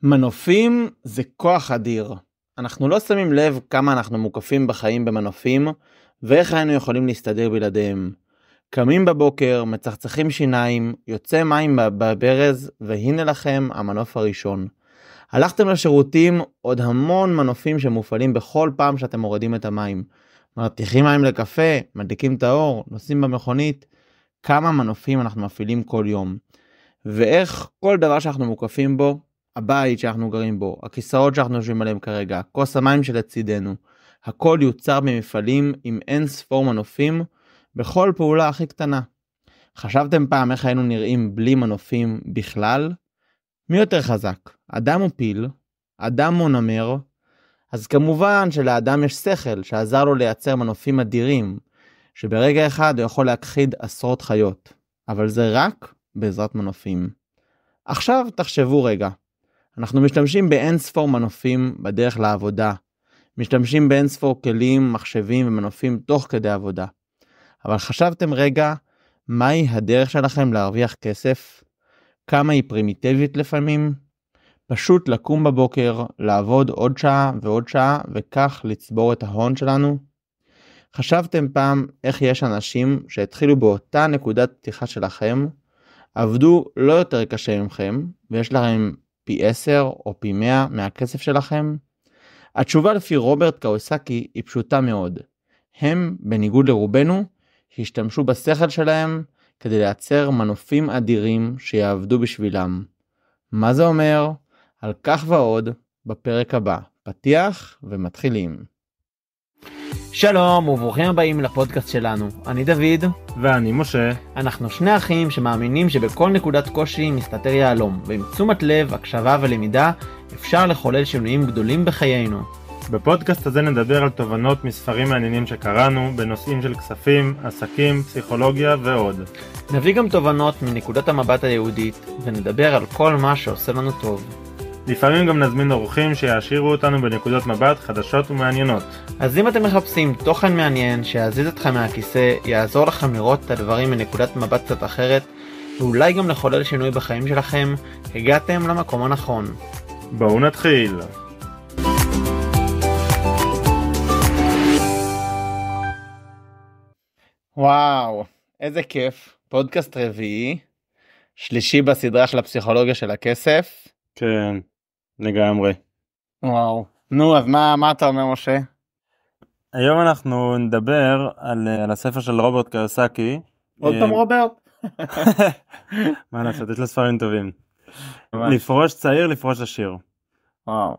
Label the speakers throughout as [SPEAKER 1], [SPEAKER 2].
[SPEAKER 1] מנופים זה כוח אדיר. אנחנו לא שמים לב כמה אנחנו מוקפים בחיים במנופים, ואיך היינו יכולים להסתדר בלעדיהם. קמים בבוקר, מצחצחים שיניים, יוצא מים בברז, והנה לכם המנוף הראשון. הלכתם לשירותים, עוד המון מנופים שמופעלים בכל פעם שאתם מורידים את המים. מרתיחים מים לקפה, מדליקים את האור, נוסעים במכונית. כמה מנופים אנחנו מפעילים כל יום. ואיך כל דבר שאנחנו מוקפים בו, הבית שאנחנו גרים בו, הכיסאות שאנחנו יושבים עליהם כרגע, כוס המים שלצידנו, הכל יוצר במפעלים עם אין ספור מנופים בכל פעולה הכי קטנה. חשבתם פעם איך היינו נראים בלי מנופים בכלל? מי יותר חזק? אדם או פיל? אדם או נמר? אז כמובן שלאדם יש שכל שעזר לו לייצר מנופים אדירים, שברגע אחד הוא יכול להכחיד עשרות חיות. אבל זה רק בעזרת מנופים. עכשיו תחשבו רגע. אנחנו משתמשים באין ספור מנופים בדרך לעבודה. משתמשים באין ספור כלים, מחשבים ומנופים תוך כדי עבודה. אבל חשבתם רגע, מהי הדרך שלכם להרוויח כסף? כמה היא פרימיטיבית לפעמים? פשוט לקום בבוקר, לעבוד עוד שעה ועוד שעה, וכך לצבור את ההון שלנו? חשבתם פעם איך יש אנשים שהתחילו באותה נקודת פתיחה שלכם, עבדו לא יותר קשה ממכם, ויש להם פי 10 או פי 100 מהכסף שלכם? התשובה לפי רוברט קאוסקי היא פשוטה מאוד. הם, בניגוד לרובנו, השתמשו בשכל שלהם כדי לייצר מנופים אדירים שיעבדו בשבילם. מה זה אומר? על כך ועוד בפרק הבא. פתיח ומתחילים. שלום וברוכים הבאים לפודקאסט שלנו. אני דוד.
[SPEAKER 2] ואני משה.
[SPEAKER 1] אנחנו שני אחים שמאמינים שבכל נקודת קושי מסתתר יהלום, ועם תשומת לב, הקשבה ולמידה אפשר לחולל שינויים גדולים בחיינו.
[SPEAKER 2] בפודקאסט הזה נדבר על תובנות מספרים מעניינים שקראנו, בנושאים של כספים, עסקים, פסיכולוגיה ועוד.
[SPEAKER 1] נביא גם תובנות מנקודת המבט היהודית, ונדבר על כל מה שעושה לנו טוב.
[SPEAKER 2] לפעמים גם נזמין אורחים שיעשירו אותנו בנקודות מבט חדשות ומעניינות.
[SPEAKER 1] אז אם אתם מחפשים תוכן מעניין שיעזיז אתכם מהכיסא, יעזור לכם לראות את הדברים מנקודת מבט קצת אחרת, ואולי גם לחולל שינוי בחיים שלכם, הגעתם למקום הנכון.
[SPEAKER 2] בואו נתחיל.
[SPEAKER 1] וואו, איזה כיף. פודקאסט רביעי, שלישי בסדרה של הפסיכולוגיה של הכסף.
[SPEAKER 2] כן, לגמרי.
[SPEAKER 1] וואו. נו, אז מה אתה אומר, משה?
[SPEAKER 2] היום אנחנו נדבר על הספר של רוברט קאוסקי.
[SPEAKER 1] עוד פעם רוברט?
[SPEAKER 2] מה לעשות, יש לו ספרים טובים. לפרוש צעיר, לפרוש עשיר.
[SPEAKER 1] וואו.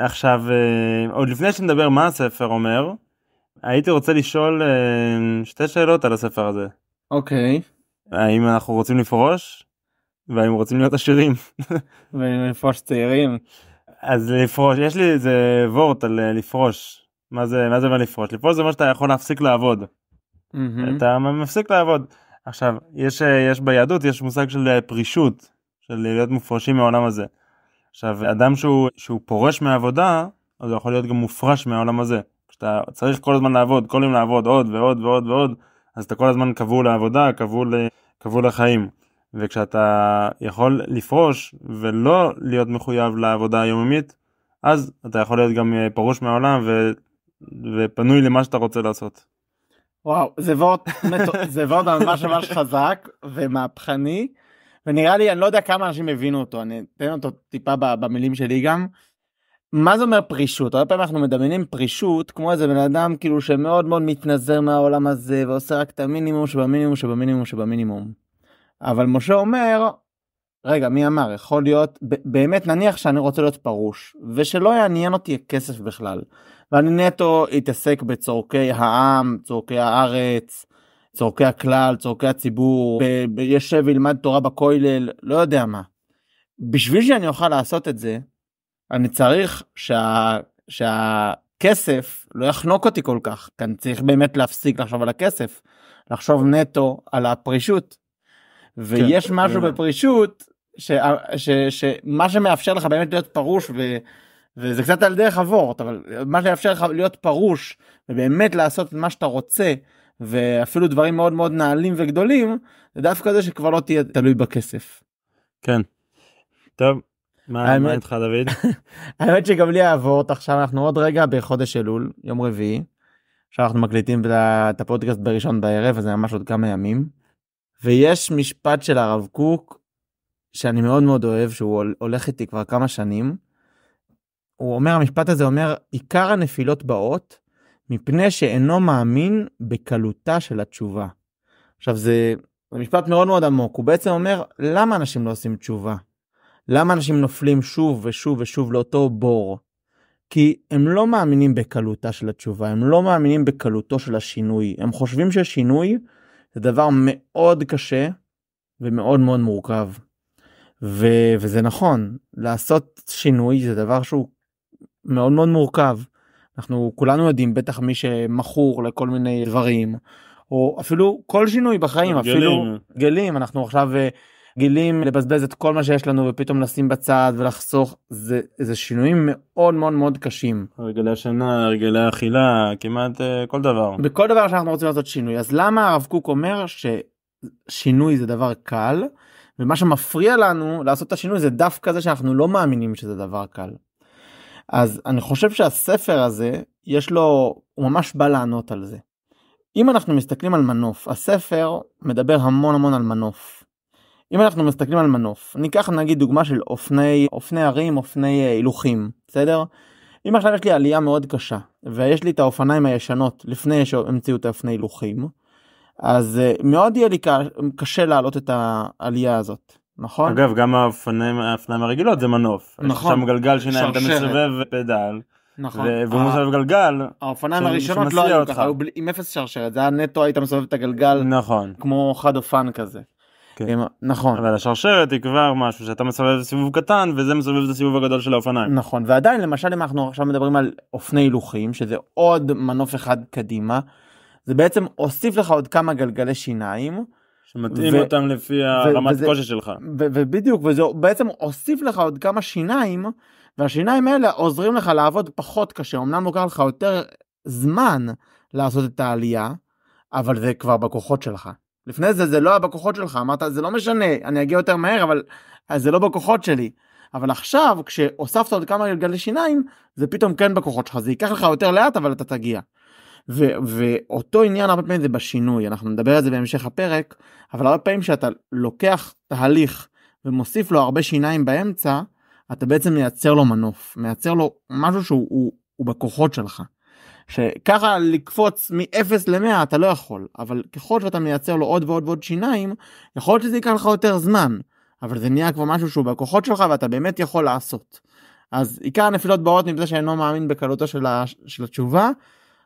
[SPEAKER 2] עכשיו, עוד לפני שנדבר מה הספר אומר, הייתי רוצה לשאול שתי שאלות על הספר הזה.
[SPEAKER 1] אוקיי.
[SPEAKER 2] האם אנחנו רוצים לפרוש? והאם רוצים להיות עשירים?
[SPEAKER 1] ולפרוש צעירים.
[SPEAKER 2] אז לפרוש, יש לי איזה וורט על לפרוש. מה זה אומר לפרוש? לפרוש זה מה שאתה יכול להפסיק לעבוד. אתה מפסיק לעבוד. עכשיו, יש ביהדות, יש מושג של פרישות, של להיות מופרשים מהעולם הזה. עכשיו, אדם שהוא פורש מהעבודה, אז הוא יכול להיות גם מופרש מהעולם הזה. כשאתה צריך כל הזמן לעבוד, כל יום לעבוד עוד ועוד ועוד ועוד, אז אתה כל הזמן קבוע לעבודה, קבוע לחיים. וכשאתה יכול לפרוש ולא להיות מחויב לעבודה היומית, אז אתה יכול להיות גם פרוש מהעולם ופנוי למה שאתה רוצה לעשות.
[SPEAKER 1] וואו, זה וורט ממש חזק ומהפכני, ונראה לי, אני לא יודע כמה אנשים הבינו אותו, אני אתן אותו טיפה במילים שלי גם. מה זה אומר פרישות? הרבה פעמים אנחנו מדמיינים פרישות כמו איזה בן אדם כאילו שמאוד מאוד מתנזר מהעולם הזה, ועושה רק את המינימום שבמינימום שבמינימום שבמינימום. אבל משה אומר, רגע, מי אמר? יכול להיות, באמת נניח שאני רוצה להיות פרוש, ושלא יעניין אותי הכסף בכלל, ואני נטו יתעסק בצורכי העם, צורכי הארץ, צורכי הכלל, צורכי הציבור, ישב וילמד תורה בכולל, לא יודע מה. בשביל שאני אוכל לעשות את זה, אני צריך שהכסף לא יחנוק אותי כל כך, כי אני צריך באמת להפסיק לחשוב על הכסף, לחשוב נטו על הפרישות. ויש משהו בפרישות, שמה שמאפשר לך באמת להיות פרוש, וזה קצת על דרך עבורת, אבל מה שמאפשר לך להיות פרוש, ובאמת לעשות מה שאתה רוצה, ואפילו דברים מאוד מאוד נעלים וגדולים, זה דווקא זה שכבר לא תהיה תלוי בכסף.
[SPEAKER 2] כן. טוב, מה איתך דוד?
[SPEAKER 1] האמת שגם לי העבוד, עכשיו אנחנו עוד רגע בחודש אלול, יום רביעי, עכשיו אנחנו מקליטים את הפודקאסט בראשון בערב, אז זה ממש עוד כמה ימים, ויש משפט של הרב קוק, שאני מאוד מאוד אוהב, שהוא הולך איתי כבר כמה שנים, הוא אומר, המשפט הזה אומר, עיקר הנפילות באות, מפני שאינו מאמין בקלותה של התשובה. עכשיו זה משפט מאוד מאוד עמוק, הוא בעצם אומר, למה אנשים לא עושים תשובה? למה אנשים נופלים שוב ושוב ושוב לאותו בור? כי הם לא מאמינים בקלותה של התשובה, הם לא מאמינים בקלותו של השינוי, הם חושבים ששינוי זה דבר מאוד קשה ומאוד מאוד מורכב. וזה נכון, לעשות שינוי זה דבר שהוא מאוד מאוד מורכב. אנחנו כולנו יודעים, בטח מי שמכור לכל מיני דברים, או אפילו כל שינוי בחיים, אפילו גלים, אנחנו עכשיו גילים לבזבז את כל מה שיש לנו ופתאום לשים בצד ולחסוך, זה שינויים מאוד מאוד מאוד קשים.
[SPEAKER 2] הרגלי השינה, הרגלי אכילה, כמעט כל דבר.
[SPEAKER 1] בכל דבר שאנחנו רוצים לעשות שינוי. אז למה הרב קוק אומר ששינוי זה דבר קל, ומה שמפריע לנו לעשות את השינוי זה דווקא זה שאנחנו לא מאמינים שזה דבר קל. אז אני חושב שהספר הזה, הוא ממש בא לענות על זה. אם אנחנו מסתכלים על מנוף, הספר מדבר המון המון על מנוף. אם אנחנו מסתכלים על מנוף, ניקח נגיד דוגמה של אופני ערים, אופני הילוכים, בסדר? אם עכשיו יש לי עלייה מאוד קשה, ויש לי את האופניים הישנות לפני שהמציאו את האופני הילוכים, אז מאוד יהיה לי קשה לעלות את העלייה הזאת, נכון?
[SPEAKER 2] אגב, גם האופניים הרגילות זה מנוף.
[SPEAKER 1] נכון.
[SPEAKER 2] שם גלגל שיניים, אתה מסובב פדל.
[SPEAKER 1] נכון.
[SPEAKER 2] והוא מסובב גלגל.
[SPEAKER 1] האופניים הראשונות לא היו ככה, היו עם אפס שרשרת, זה היה נטו, היית מסובב את הגלגל.
[SPEAKER 2] נכון.
[SPEAKER 1] כמו חד אופן כזה.
[SPEAKER 2] כן.
[SPEAKER 1] נכון.
[SPEAKER 2] אבל השרשרת היא כבר משהו שאתה מסובב סיבוב קטן, וזה מסובב את הסיבוב הגדול של האופניים.
[SPEAKER 1] נכון, ועדיין למשל אם אנחנו עכשיו מדברים על אופני הילוכים, שזה עוד מנוף אחד קדימה, זה בעצם הוסיף לך עוד כמה גלגלי שיניים.
[SPEAKER 2] שמתאים אותם לפי הרמת קושי שלך.
[SPEAKER 1] ובדיוק, וזה בעצם הוסיף לך עוד כמה שיניים, והשיניים האלה עוזרים לך לעבוד פחות קשה, אמנם לוקח לך יותר זמן לעשות את העלייה, אבל זה כבר בכוחות שלך. לפני זה לא היה בכוחות שלך, אמרת זה לא משנה, אני אגיע יותר מהר, אבל זה לא בכוחות שלי. אבל עכשיו כשהוספת עוד כמה גלגלי שיניים, זה פתאום כן בכוחות שלך, זה ייקח לך יותר לאט, אבל אתה תגיע. ואותו עניין הרבה פעמים זה בשינוי, אנחנו נדבר על זה בהמשך הפרק, אבל הרבה פעמים שאתה לוקח תהליך ומוסיף לו הרבה שיניים באמצע, אתה בעצם מייצר לו מנוף, מייצר לו משהו שהוא בכוחות שלך. שככה לקפוץ מ-0 ל-100 אתה לא יכול, אבל ככל שאתה מייצר לו עוד ועוד ועוד שיניים, יכול להיות שזה ייקח לך יותר זמן, אבל זה נהיה כבר משהו שהוא בכוחות שלך ואתה באמת יכול לעשות. אז עיקר הנפילות באות מפני שאינו מאמין בקלותו של התשובה,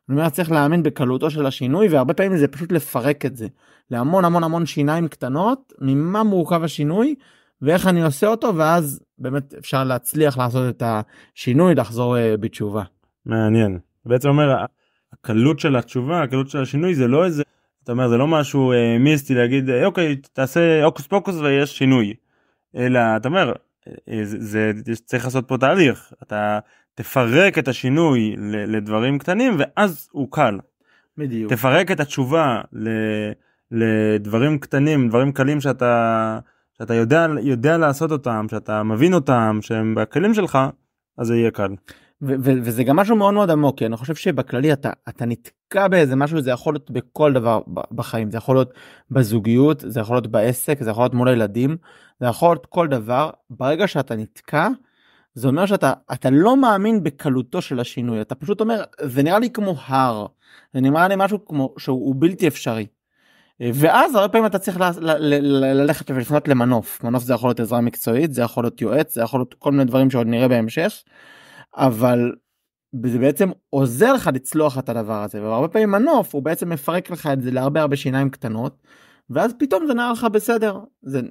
[SPEAKER 1] אני אומר צריך להאמין בקלותו של השינוי, והרבה פעמים זה פשוט לפרק את זה, להמון המון המון שיניים קטנות, ממה מורכב השינוי, ואיך אני עושה אותו, ואז באמת אפשר להצליח לעשות את השינוי, לחזור בתשובה.
[SPEAKER 2] מעניין. בעצם אומר, הקלות של התשובה, הקלות של השינוי, זה לא איזה, אתה אומר, זה לא משהו מיסטי להגיד, אוקיי, תעשה אוקוס פוקוס ויש שינוי. אלא, אתה אומר, זה צריך לעשות פה תהליך. אתה תפרק את השינוי לדברים קטנים, ואז הוא קל.
[SPEAKER 1] בדיוק.
[SPEAKER 2] תפרק את התשובה לדברים קטנים, דברים קלים שאתה יודע לעשות אותם, שאתה מבין אותם, שהם בכלים שלך, אז זה יהיה קל.
[SPEAKER 1] וזה גם משהו מאוד מאוד עמוק, כי אני חושב שבכללי אתה נתקע באיזה משהו, זה יכול להיות בכל דבר בחיים, זה יכול להיות בזוגיות, זה יכול להיות בעסק, זה יכול להיות מול הילדים, זה יכול להיות כל דבר. ברגע שאתה נתקע, זה אומר שאתה לא מאמין בקלותו של השינוי, אתה פשוט אומר, זה נראה לי כמו הר, זה נראה לי משהו כמו שהוא בלתי אפשרי. ואז הרבה פעמים אתה צריך ללכת ולפנות למנוף. מנוף זה יכול להיות עזרה מקצועית, זה יכול להיות יועץ, זה יכול להיות כל מיני דברים שעוד נראה בהמשך, אבל זה בעצם עוזר לך לצלוח את הדבר הזה, והרבה פעמים מנוף הוא בעצם מפרק לך את זה להרבה הרבה שיניים קטנות, ואז פתאום זה נראה לך בסדר. זה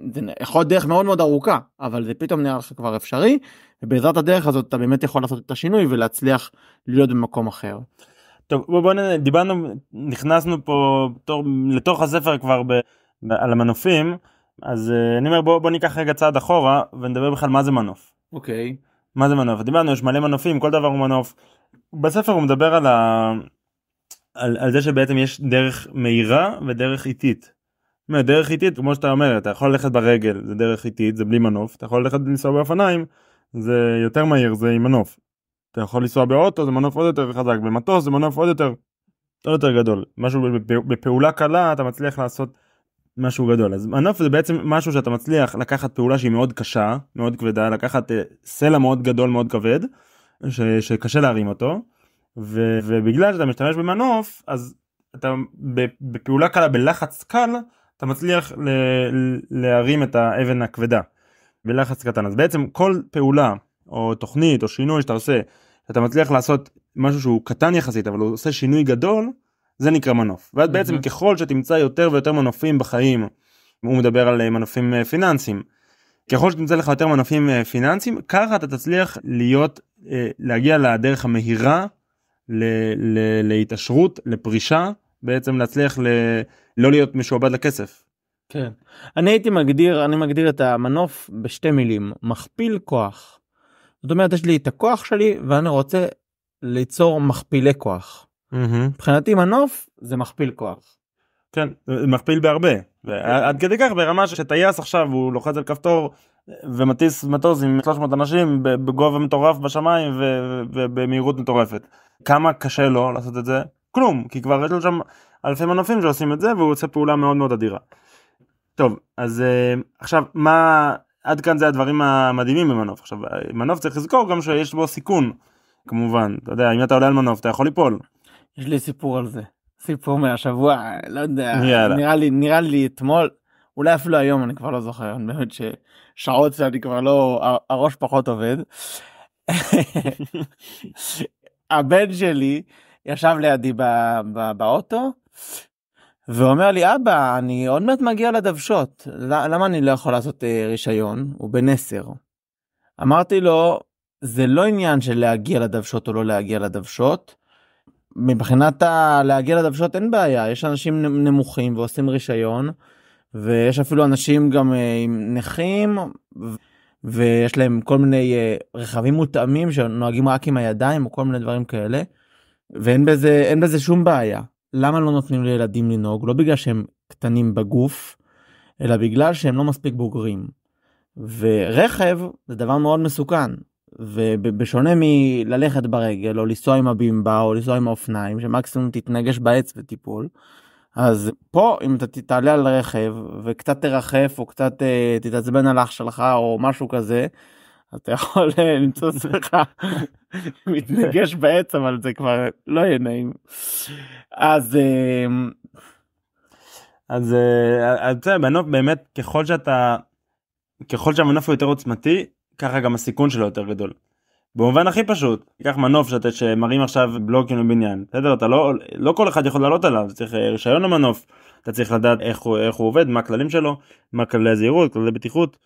[SPEAKER 1] יכול להיות דרך מאוד מאוד ארוכה, אבל זה פתאום נראה לך כבר אפשרי, ובעזרת הדרך הזאת אתה באמת יכול לעשות את השינוי ולהצליח להיות במקום אחר.
[SPEAKER 2] טוב, בואו דיברנו, נכנסנו פה לתוך הספר כבר על המנופים, אז אני אומר בוא ניקח רגע צעד אחורה ונדבר בכלל מה זה מנוף.
[SPEAKER 1] אוקיי.
[SPEAKER 2] מה זה מנוף? דיברנו, יש מלא מנופים, כל דבר הוא מנוף. בספר הוא מדבר על זה שבעצם יש דרך מהירה ודרך איטית. דרך איטית, כמו שאתה אומר, אתה יכול ללכת ברגל, זה דרך איטית, זה בלי מנוף, אתה יכול ללכת לנסוע באופניים, זה יותר מהיר, זה עם מנוף. אתה יכול לנסוע באוטו, זה מנוף עוד יותר חזק, במטוס זה מנוף עוד יותר גדול. משהו בפעולה קלה אתה מצליח לעשות משהו גדול. אז מנוף זה בעצם משהו שאתה מצליח לקחת פעולה שהיא מאוד קשה, מאוד כבדה, לקחת סלע מאוד גדול, מאוד כבד, שקשה להרים אותו, ובגלל שאתה משתמש במנוף, אז אתה בפעולה קלה, בלחץ קל, אתה מצליח להרים את האבן הכבדה, בלחץ קטן. אז בעצם כל פעולה, או תוכנית, או שינוי שאתה עושה, אתה מצליח לעשות משהו שהוא קטן יחסית, אבל הוא עושה שינוי גדול, זה נקרא מנוף. ואז בעצם ככל שתמצא יותר ויותר מנופים בחיים, הוא מדבר על מנופים פיננסיים, ככל שתמצא לך יותר מנופים פיננסיים, ככה אתה תצליח להגיע לדרך המהירה, להתעשרות, לפרישה, בעצם להצליח לא להיות משועבד לכסף.
[SPEAKER 1] כן. אני מגדיר את המנוף בשתי מילים, מכפיל כוח. זאת אומרת, יש לי את הכוח שלי, ואני רוצה ליצור מכפילי כוח. מבחינתי מנוף זה מכפיל כוח.
[SPEAKER 2] כן, מכפיל בהרבה. עד כדי כך ברמה שטייס עכשיו הוא לוחץ על כפתור ומטיס מטוס עם 300 אנשים בגובה מטורף בשמיים ובמהירות מטורפת. כמה קשה לו לעשות את זה? כלום, כי כבר יש לו שם אלפי מנופים שעושים את זה והוא עושה פעולה מאוד מאוד אדירה. טוב, אז עכשיו עד כאן זה הדברים המדהימים במנוף. עכשיו, מנוף צריך לזכור גם שיש בו סיכון, כמובן. אתה יודע, אם אתה עולה על מנוף, אתה יכול ליפול.
[SPEAKER 1] יש לי סיפור על זה. סיפור מהשבוע, לא יודע, נראה לי אתמול, אולי אפילו היום, אני כבר לא זוכר, אני באמת ששעות שאני כבר לא, הראש פחות עובד. הבן שלי ישב לידי באוטו, ואומר לי, אבא, אני עוד מעט מגיע לדוושות, למה אני לא יכול לעשות רישיון? הוא בן 10. אמרתי לו, זה לא עניין של להגיע לדוושות או לא להגיע לדוושות, מבחינת להגיע לדוושות אין בעיה, יש אנשים נמוכים ועושים רישיון, ויש אפילו אנשים גם עם נכים, ויש להם כל מיני רכבים מותאמים שנוהגים רק עם הידיים או כל מיני דברים כאלה, ואין בזה שום בעיה. למה לא נותנים לילדים לנהוג? לא בגלל שהם קטנים בגוף, אלא בגלל שהם לא מספיק בוגרים. ורכב זה דבר מאוד מסוכן, ובשונה מללכת ברגל, או לנסוע עם הבימבה, או לנסוע עם האופניים, שמקסימום תתנגש בעץ וטיפול, אז פה אם אתה תעלה על רכב, וקצת תרחף, או קצת תתעצבן על אח שלך, או משהו כזה, אתה יכול למצוא עצמך מתנגש בעץ, אבל זה כבר לא יהיה נעים. אז
[SPEAKER 2] מנוף באמת, ככל שהמנוף הוא יותר עוצמתי, ככה גם הסיכון שלו יותר גדול. במובן הכי פשוט, תיקח מנוף שמרים עכשיו בלוקים לבניין, בסדר? אתה לא כל אחד יכול לעלות עליו, צריך רישיון למנוף, אתה צריך לדעת איך הוא עובד, מה הכללים שלו, מה כללי הזהירות, כללי בטיחות.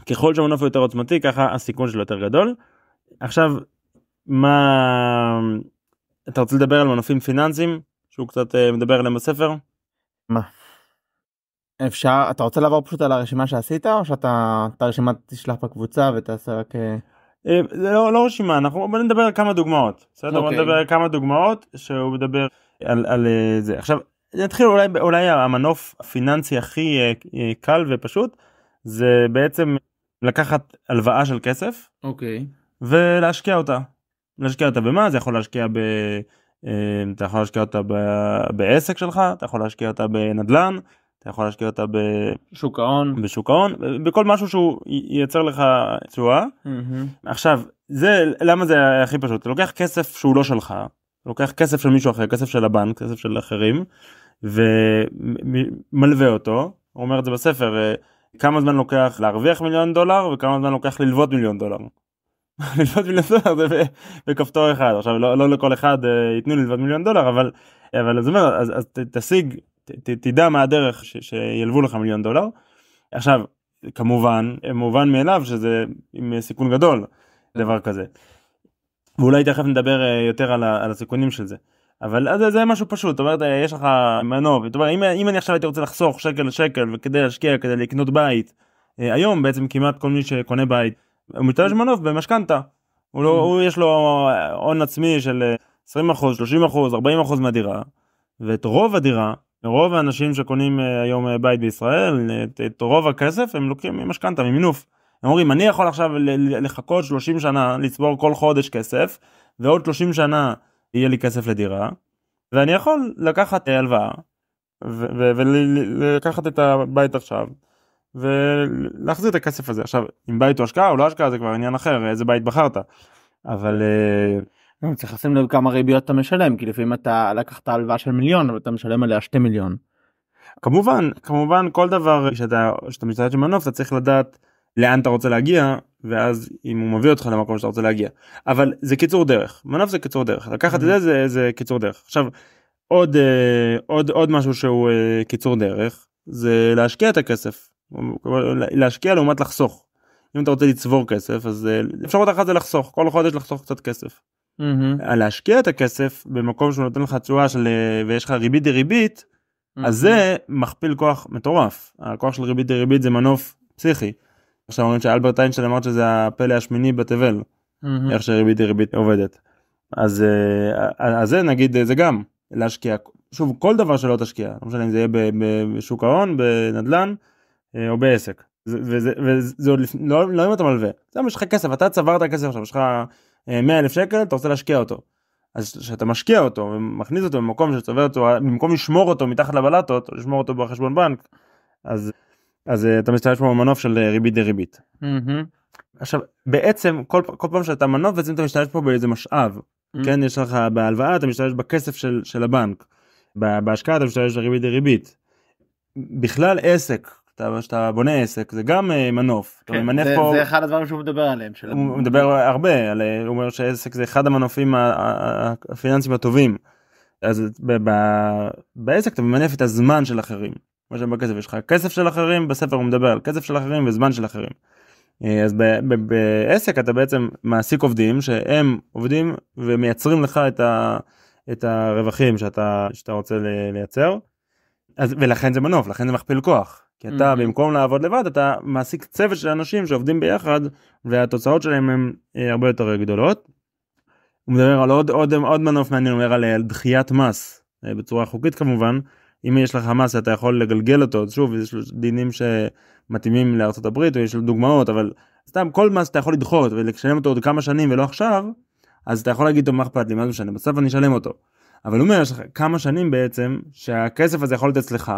[SPEAKER 2] ככל שהמנוף הוא יותר עוצמתי, ככה הסיכון שלו יותר גדול. עכשיו, אתה רוצה לדבר על מנופים פיננסיים, שהוא קצת מדבר עליהם בספר?
[SPEAKER 1] מה? אתה רוצה לעבור פשוט על הרשימה שעשית, או שאתה את הרשימה תשלח בקבוצה ותעשה רק...
[SPEAKER 2] זה לא רשימה, אנחנו נדבר על כמה דוגמאות. בסדר? בוא נדבר על כמה דוגמאות שהוא מדבר על זה. עכשיו, נתחיל אולי המנוף הפיננסי הכי קל ופשוט, זה בעצם לקחת הלוואה של כסף, ולהשקיע אותה. להשקיע אותה במה? זה יכול להשקיע אתה יכול להשקיע אותה בעסק שלך, אתה יכול להשקיע אותה בנדלן, אתה יכול להשקיע אותה בשוק ההון, בכל משהו שהוא ייצר לך תשואה. עכשיו, למה זה הכי פשוט? אתה לוקח כסף שהוא לא שלך, אתה לוקח כסף של מישהו אחר, כסף של הבנק, כסף של אחרים, ומלווה אותו. הוא אומר את זה בספר, כמה זמן לוקח להרוויח $1,000,000, וכמה זמן לוקח ללוות $1,000,000. ללוות $1,000,000 זה בכפתור אחד. עכשיו, לא לכל אחד ייתנו ללוות $1,000,000, אבל זאת אומרת, אז תשיג, תדע מה הדרך שילוו לך $1,000,000. עכשיו, כמובן, מובן מאליו שזה עם סיכון גדול, דבר כזה. ואולי תכף נדבר יותר על הסיכונים של זה. אבל זה משהו פשוט, זאת אומרת, יש לך מנוף, אם אני עכשיו הייתי רוצה לחסוך שקל לשקל, וכדי להשקיע, כדי לקנות בית, היום בעצם כמעט כל מי שקונה בית, הוא משתמש מנוף במשכנתה. יש לו הון עצמי של 20%, 30%, 40% מהדירה, ואת רוב הדירה, רוב האנשים שקונים היום בית בישראל, את רוב הכסף הם לוקחים ממשכנתה, ממינוף. הם אומרים, אני יכול עכשיו לחכות 30 שנה, לצבור כל חודש כסף, ועוד 30 שנה יהיה לי כסף לדירה, ואני יכול לקחת הלוואה, ולקחת את הבית עכשיו, ולהחזיר את הכסף הזה. עכשיו, אם בית הוא השקעה או לא השקעה, זה כבר עניין אחר, איזה בית בחרת. אבל
[SPEAKER 1] צריך לשים לב כמה ריביות אתה משלם, כי לפעמים אתה לקחת הלוואה של 1,000,000, אבל אתה משלם עליה 2 מיליון.
[SPEAKER 2] כמובן כל דבר שאתה משתמש במנוף, אתה צריך לדעת לאן אתה רוצה להגיע, ואז אם הוא מביא אותך למקום שאתה רוצה להגיע. אבל זה קיצור דרך, מנוף זה קיצור דרך, לקחת את זה קיצור דרך. עכשיו, עוד משהו שהוא קיצור דרך, זה להשקיע את הכסף, להשקיע לעומת לחסוך. אם אתה רוצה לצבור כסף, אז אפשרות אחת זה לחסוך, כל חודש לחסוך קצת כסף. להשקיע את הכסף במקום שהוא נותן לך תשואה ויש לך ריבית דריבית, אז זה מכפיל כוח מטורף. הכוח של ריבית דריבית זה מנוף פסיכי. עכשיו אומרים שאלברט איינשטיין אמר שזה הפלא השמיני בתבל, איך שריבית דריבית עובדת. אז זה נגיד, זה גם להשקיע. שוב, כל דבר שלא תשקיע, לא משנה אם זה יהיה בשוק ההון, בנדלן, או בעסק. וזה עוד לא אם אתה מלווה. זה יש לך כסף, אתה צברת כסף עכשיו, יש לך 100,000 שקל, אתה רוצה להשקיע אותו. אז שאתה משקיע אותו ומכניס אותו במקום שצובר אותו, במקום לשמור אותו מתחת לבלטות, או לשמור אותו בחשבון בנק, אז אתה משתמש פה במנוף של ריבית דריבית. עכשיו, בעצם, כל פעם שאתה מנוף, בעצם אתה משתמש פה באיזה משאב. כן, יש לך בהלוואה, אתה משתמש בכסף של הבנק. בהשקעה אתה משתמש בריבית דריבית. בכלל עסק, שאתה בונה עסק, זה גם מנוף.
[SPEAKER 1] זה אחד הדברים שהוא מדבר עליהם.
[SPEAKER 2] הוא מדבר הרבה, הוא אומר שעסק זה אחד המנופים הפיננסיים הטובים. אז בעסק אתה ממנף את הזמן של אחרים. מה שבכסף יש לך כסף של אחרים, בספר הוא מדבר על כסף של אחרים וזמן של אחרים. אז בעסק אתה בעצם מעסיק עובדים שהם עובדים ומייצרים לך את הרווחים שאתה רוצה לייצר. ולכן זה מנוף, לכן זה מכפיל כוח. כי אתה במקום לעבוד לבד, אתה מעסיק צוות של אנשים שעובדים ביחד, והתוצאות שלהם הן הרבה יותר גדולות. הוא מדבר על עוד מנוף מעניין, הוא אומר על דחיית מס, בצורה חוקית כמובן. אם יש לך מס, אתה יכול לגלגל אותו, שוב, יש דינים שמתאימים לארצות הברית, או יש לו דוגמאות, אבל סתם כל מס אתה יכול לדחות, ולשלם אותו עוד כמה שנים ולא עכשיו, אז אתה יכול להגיד אותו מה אכפת לי, מה זה משנה, בסוף אני אשלם אותו. אבל הוא אומר, יש לך כמה שנים בעצם, שהכסף הזה יכול להיות אצלך,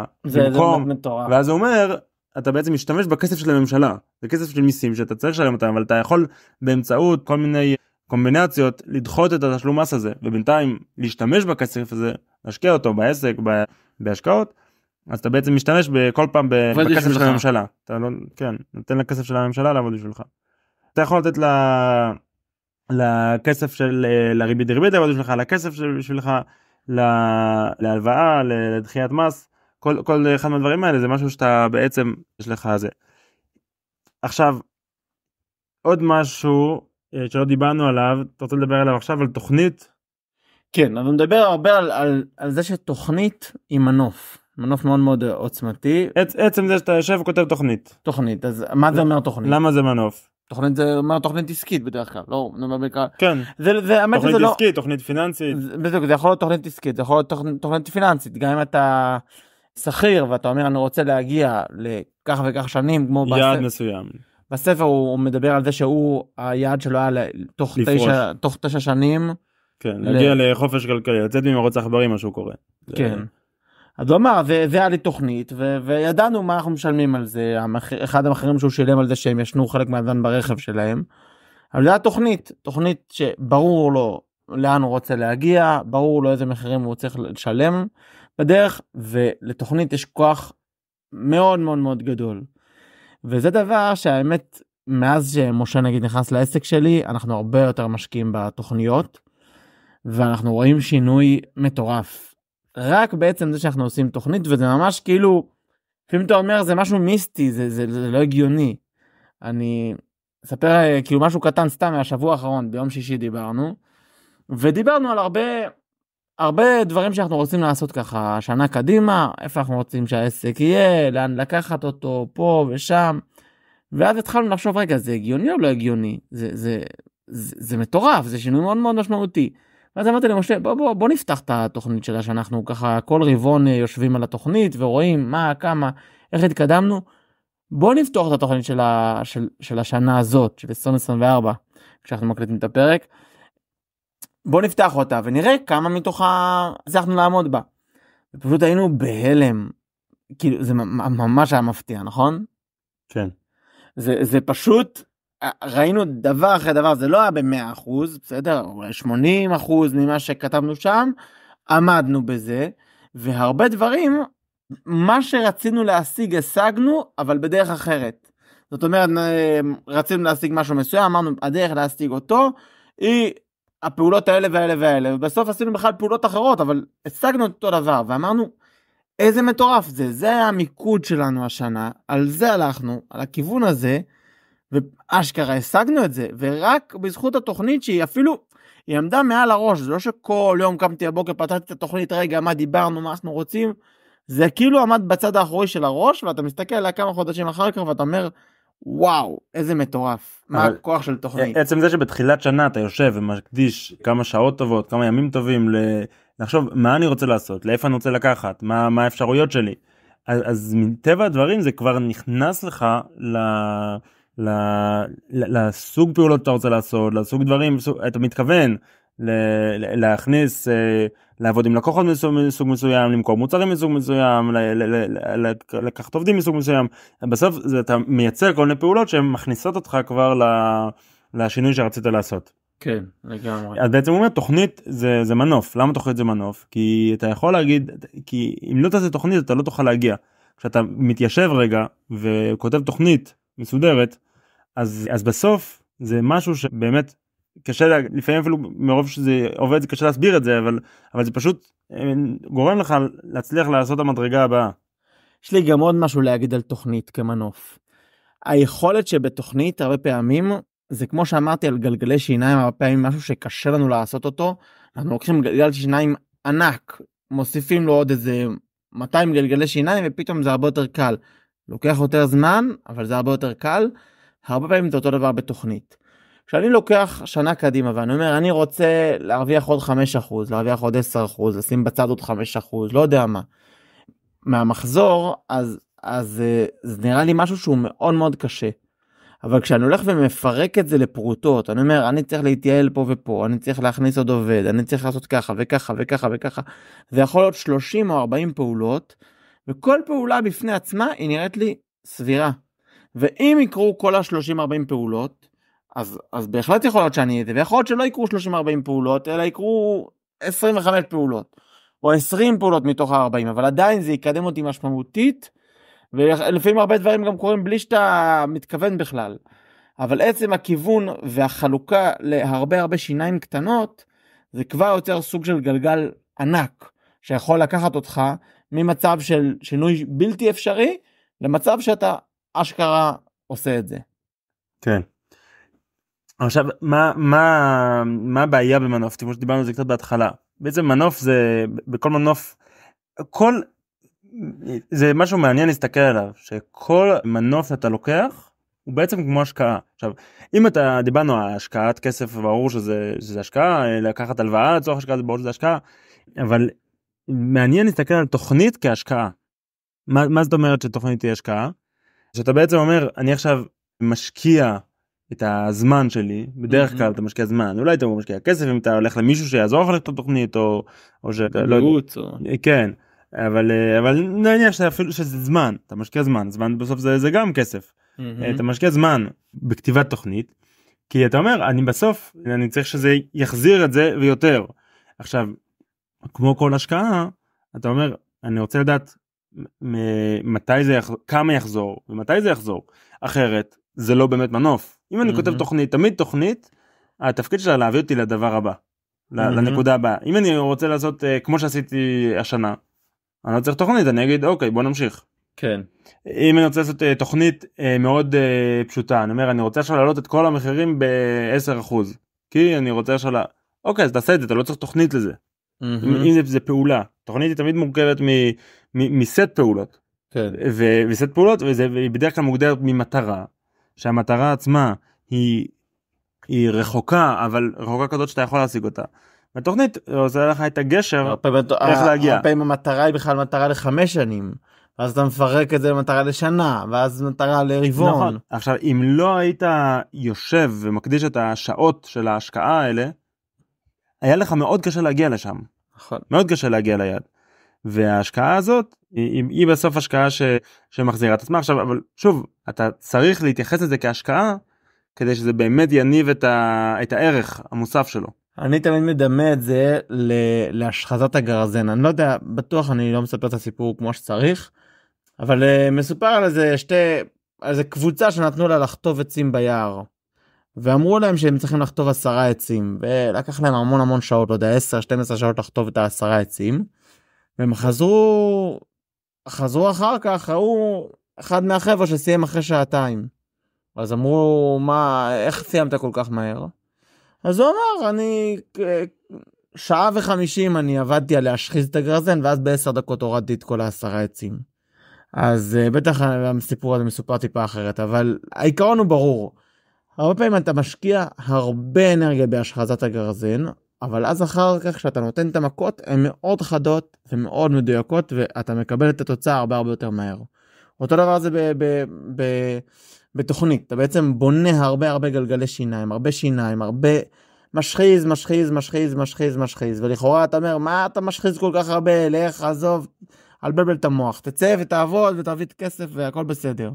[SPEAKER 2] ואז הוא אומר, אתה בעצם משתמש בכסף של הממשלה, זה כסף של מיסים שאתה צריך לשלם אותם, אבל אתה יכול באמצעות כל מיני קומבינציות, לדחות את התשלום מס הזה, ובינתיים להשתמש בכסף הזה, להשקיע אותו בעסק, בהשקעות, אז אתה בעצם משתמש בכל פעם בכסף של הממשלה. אתה לא, כן, נותן לכסף של הממשלה לעבוד בשבילך. אתה יכול לתת לכסף של, לריבית דריבית לעבוד בשבילך, לכסף בשבילך, להלוואה, לדחיית מס, כל אחד מהדברים האלה, זה משהו שאתה בעצם, יש לך זה. עכשיו, עוד משהו שלא דיברנו עליו, אתה רוצה לדבר עליו עכשיו על תוכנית?
[SPEAKER 1] כן, אבל מדבר הרבה על זה שתוכנית היא מנוף מאוד מאוד עוצמתי.
[SPEAKER 2] עצם זה שאתה יושב וכותב תוכנית,
[SPEAKER 1] אז מה זה אומר תוכנית?
[SPEAKER 2] למה זה מנוף?
[SPEAKER 1] תוכנית זה אומר תוכנית עסקית בדרך כלל, לא,
[SPEAKER 2] כן, תוכנית עסקית, תוכנית פיננסית.
[SPEAKER 1] בדיוק, זה יכול להיות תוכנית עסקית, זה יכול להיות תוכנית פיננסית, גם אם אתה שכיר ואתה אומר אני רוצה להגיע לכך וכך שנים, כמו
[SPEAKER 2] יעד מסוים.
[SPEAKER 1] בספר הוא מדבר על זה שהוא, היעד שלו היה תוך 9 שנים. כן,
[SPEAKER 2] להגיע לחופש כלכלי, לצאת ממרוץ העכברים, משהו קורה.
[SPEAKER 1] כן. אז הוא אמר, זה היה לי תוכנית, וידענו מה אנחנו משלמים על זה, אחד המחירים שהוא שילם על זה שהם ישנו חלק מהזמן ברכב שלהם, אבל זה היה תוכנית שברור לו לאן הוא רוצה להגיע, ברור לו איזה מחירים הוא צריך לשלם בדרך, ולתוכנית יש כוח מאוד מאוד מאוד גדול. וזה דבר שהאמת, מאז שמשה נגיד נכנס לעסק שלי, אנחנו הרבה יותר משקיעים בתוכניות, ואנחנו רואים שינוי מטורף. רק בעצם זה שאנחנו עושים תוכנית, וזה ממש כאילו, לפעמים אתה אומר, זה משהו מיסטי, זה לא הגיוני. אני אספר כאילו משהו קטן סתם מהשבוע האחרון, ביום שישי ודיברנו על הרבה דברים שאנחנו רוצים לעשות ככה, שנה קדימה, איפה אנחנו רוצים שהעסק יהיה, לאן לקחת אותו, פה ושם, ואז התחלנו לחשוב, רגע, זה הגיוני או לא הגיוני? זה מטורף, זה שינוי מאוד מאוד משמעותי. ואז אמרתי למשה, בוא נפתח את התוכנית שלה, שאנחנו ככה כל רבעון יושבים על התוכנית, ורואים מה, כמה, איך התקדמנו, בוא נפתוח את התוכנית של השנה הזאת, של 2024, כשאנחנו מקליטים את הפרק. בוא נפתח אותה ונראה כמה מתוכה הצלחנו לעמוד בה. ופשוט היינו בהלם. כאילו, זה ממש היה מפתיע, נכון?
[SPEAKER 2] כן.
[SPEAKER 1] זה פשוט, ראינו דבר אחרי דבר, זה לא היה ב100%, בסדר? אולי 80% ממה שכתבנו שם, עמדנו בזה, והרבה דברים, מה שרצינו להשיג, השגנו, אבל בדרך אחרת. זאת אומרת, רצינו להשיג משהו מסוים, אמרנו, הדרך להשיג אותו, היא הפעולות האלה והאלה והאלה, ובסוף עשינו בכלל פעולות אחרות, אבל השגנו את אותו דבר, ואמרנו, איזה מטורף זה, זה היה המיקוד שלנו השנה, על זה הלכנו, על הכיוון הזה, ואשכרה השגנו את זה, ורק בזכות התוכנית שהיא אפילו, היא עמדה מעל הראש, זה לא שכל יום קמתי הבוקר, פתחתי את התוכנית, רגע, מה דיברנו, מה אנחנו רוצים, זה כאילו עמד בצד האחורי של הראש, ואתה מסתכל עליה כמה חודשים אחר כך, ואתה אומר, וואו, איזה מטורף, מה הכוח של תוכנית.
[SPEAKER 2] עצם זה שבתחילת שנה אתה יושב ומקדיש כמה שעות טובות, כמה ימים טובים, לחשוב מה אני רוצה לעשות, לאיפה אני רוצה לקחת, מה האפשרויות שלי. אז מטבע הדברים זה כבר נכנס לך לסוג פעולות שאתה רוצה לעשות, לסוג דברים, אתה מתכוון להכניס, לעבוד עם לקוחות מסוג מסוים, למכור מוצרים מסוג מסוים, לקחת עובדים מסוג מסוים. בסוף אתה מייצר כל מיני פעולות שהן מכניסות אותך כבר לשינוי שרצית לעשות.
[SPEAKER 1] כן, לגמרי.
[SPEAKER 2] אז בעצם הוא אומר, תוכנית זה מנוף. למה תוכנית זה מנוף? כי אתה יכול להגיד, כי אם לא תעשה תוכנית, אתה לא תוכל להגיע. כשאתה מתיישב רגע וכותב תוכנית מסודרת, אז בסוף זה משהו שבאמת קשה, לפעמים אפילו מרוב שזה עובד, זה קשה להסביר את זה, אבל זה פשוט גורם לך להצליח לעשות את המדרגה הבאה.
[SPEAKER 1] יש לי גם עוד משהו להגיד על תוכנית כמנוף. היכולת שבתוכנית הרבה פעמים, זה כמו שאמרתי על גלגלי שיניים, הרבה פעמים משהו שקשה לנו לעשות אותו, אנחנו לוקחים גלגל שיניים ענק, מוסיפים לו עוד איזה 200 גלגלי שיניים, ופתאום זה הרבה יותר קל. לוקח יותר זמן, אבל זה הרבה יותר קל. הרבה פעמים זה אותו דבר בתוכנית. כשאני לוקח שנה קדימה, ואני אומר, אני רוצה להרוויח עוד 5%, להרוויח עוד 10%, לשים בצד עוד 5%, לא יודע מה. מהמחזור, אז זה נראה לי משהו שהוא מאוד מאוד קשה. אבל כשאני הולך ומפרק את זה לפרוטות, אני אומר, אני צריך להתייעל פה ופה, אני צריך להכניס עוד עובד, אני צריך לעשות ככה וככה וככה וככה, זה יכול להיות 30 או 40 פעולות, וכל פעולה בפני עצמה היא נראית לי סבירה. ואם יקרו כל ה-30-40 פעולות, אז בהחלט יכול להיות שאני אהיה, ויכול להיות שלא יקרו 30-40 פעולות, אלא יקרו 25 פעולות, או 20 פעולות מתוך ה-40, אבל עדיין זה יקדם אותי משמעותית, ולפעמים הרבה דברים גם קורים בלי שאתה מתכוון בכלל. אבל עצם הכיוון והחלוקה להרבה שיניים קטנות, זה כבר יוצר סוג של גלגל ענק, שיכול לקחת אותך ממצב של שינוי בלתי אפשרי, למצב שאתה אשכרה עושה את זה.
[SPEAKER 2] כן. עכשיו, מה הבעיה במנוף? כמו שדיברנו על זה קצת בהתחלה. בעצם מנוף זה, בכל מנוף, זה משהו מעניין להסתכל עליו, שכל מנוף שאתה לוקח, הוא בעצם כמו השקעה. עכשיו, אם אתה דיברנו על השקעת כסף, ברור שזה השקעה, לקחת הלוואה לצורך השקעה, זה ברור שזה השקעה, אבל מעניין להסתכל על תוכנית כהשקעה. מה זאת אומרת שתוכנית היא השקעה? שאתה בעצם אומר, אני עכשיו משקיע את הזמן שלי, בדרך כלל אתה משקיע זמן, אולי אתה משקיע כסף אם אתה הולך למישהו שיעזור לך לכתוב תוכנית, או שאתה לא... כן, אבל נניח שאפילו שזה זמן, אתה משקיע זמן בסוף זה גם כסף. אתה משקיע זמן בכתיבת תוכנית, כי אתה אומר, אני בסוף, אני צריך שזה יחזיר את זה ויותר. עכשיו, כמו כל השקעה, אתה אומר, אני רוצה לדעת מתי זה יחזור, כמה יחזור, ומתי זה יחזור. אחרת, זה לא באמת מנוף. אם אני כותב תוכנית, תמיד תוכנית, התפקיד שלה להביא אותי לדבר הבא, לנקודה הבאה. אם אני רוצה לעשות כמו שעשיתי השנה, אני לא צריך תוכנית, אני אגיד, אוקיי, בוא נמשיך.
[SPEAKER 1] כן.
[SPEAKER 2] אם אני רוצה לעשות תוכנית מאוד פשוטה, אני אומר, אני רוצה עכשיו להעלות את כל המחירים ב-10%, כי אני רוצה עכשיו אוקיי, אז תעשה את זה, אתה לא צריך תוכנית לזה. אם זה פעולה. תוכנית היא תמיד מורכבת מסט פעולות.
[SPEAKER 1] כן.
[SPEAKER 2] וסט פעולות, והיא בדרך כלל מוגדרת ממטרה, שהמטרה עצמה היא רחוקה, אבל רחוקה כזאת שאתה יכול להשיג אותה. והתוכנית עושה לך את הגשר, איך להגיע.
[SPEAKER 1] הרבה פעמים המטרה היא בכלל מטרה ל5 שנים. ואז אתה מפרק את זה במטרה לשנה, ואז מטרה לרבעון.
[SPEAKER 2] נכון. עכשיו, אם לא היית יושב ומקדיש את השעות של ההשקעה האלה, היה לך מאוד קשה להגיע לשם.
[SPEAKER 1] נכון.
[SPEAKER 2] מאוד קשה להגיע ליד. וההשקעה הזאת, היא בסוף השקעה שמחזירה את עצמה. עכשיו, אבל שוב, אתה צריך להתייחס לזה כהשקעה, כדי שזה באמת יניב את הערך המוסף שלו.
[SPEAKER 1] אני תמיד מדמה את זה להשחזת הגרזן. אני לא יודע, בטוח אני לא מספר את הסיפור כמו שצריך, אבל מסופר על איזה קבוצה שנתנו לה לחטוב עצים ביער. ואמרו להם שהם צריכים לחטוב 10 עצים, ולקח להם המון שעות, לא יודע, 10-12 שעות לחטוב את 10 עצים. והם חזרו אחר כך, ראו אחד מהחבר'ה שסיים אחרי 2 שעות. אז אמרו, איך סיימת כל כך מהר? אז הוא אמר, אני 1:50 אני עבדתי על להשחיז את הגרזן, ואז ב10 דקות הורדתי את כל 10 עצים. אז בטח הסיפור הזה מסופר טיפה אחרת, אבל העיקרון הוא ברור. הרבה פעמים אתה משקיע הרבה אנרגיה בהשחזת הגרזן, אבל אז אחר כך כשאתה נותן את המכות, הן מאוד חדות ומאוד מדויקות, ואתה מקבל את התוצאה הרבה יותר מהר. אותו דבר זה בתוכנית, אתה בעצם בונה הרבה גלגלי שיניים, הרבה משחיז, ולכאורה אתה אומר, מה אתה משחיז כל כך הרבה, לך, עזוב, אל בלבל את המוח, תצא ותעבוד ותביא את כסף והכל בסדר.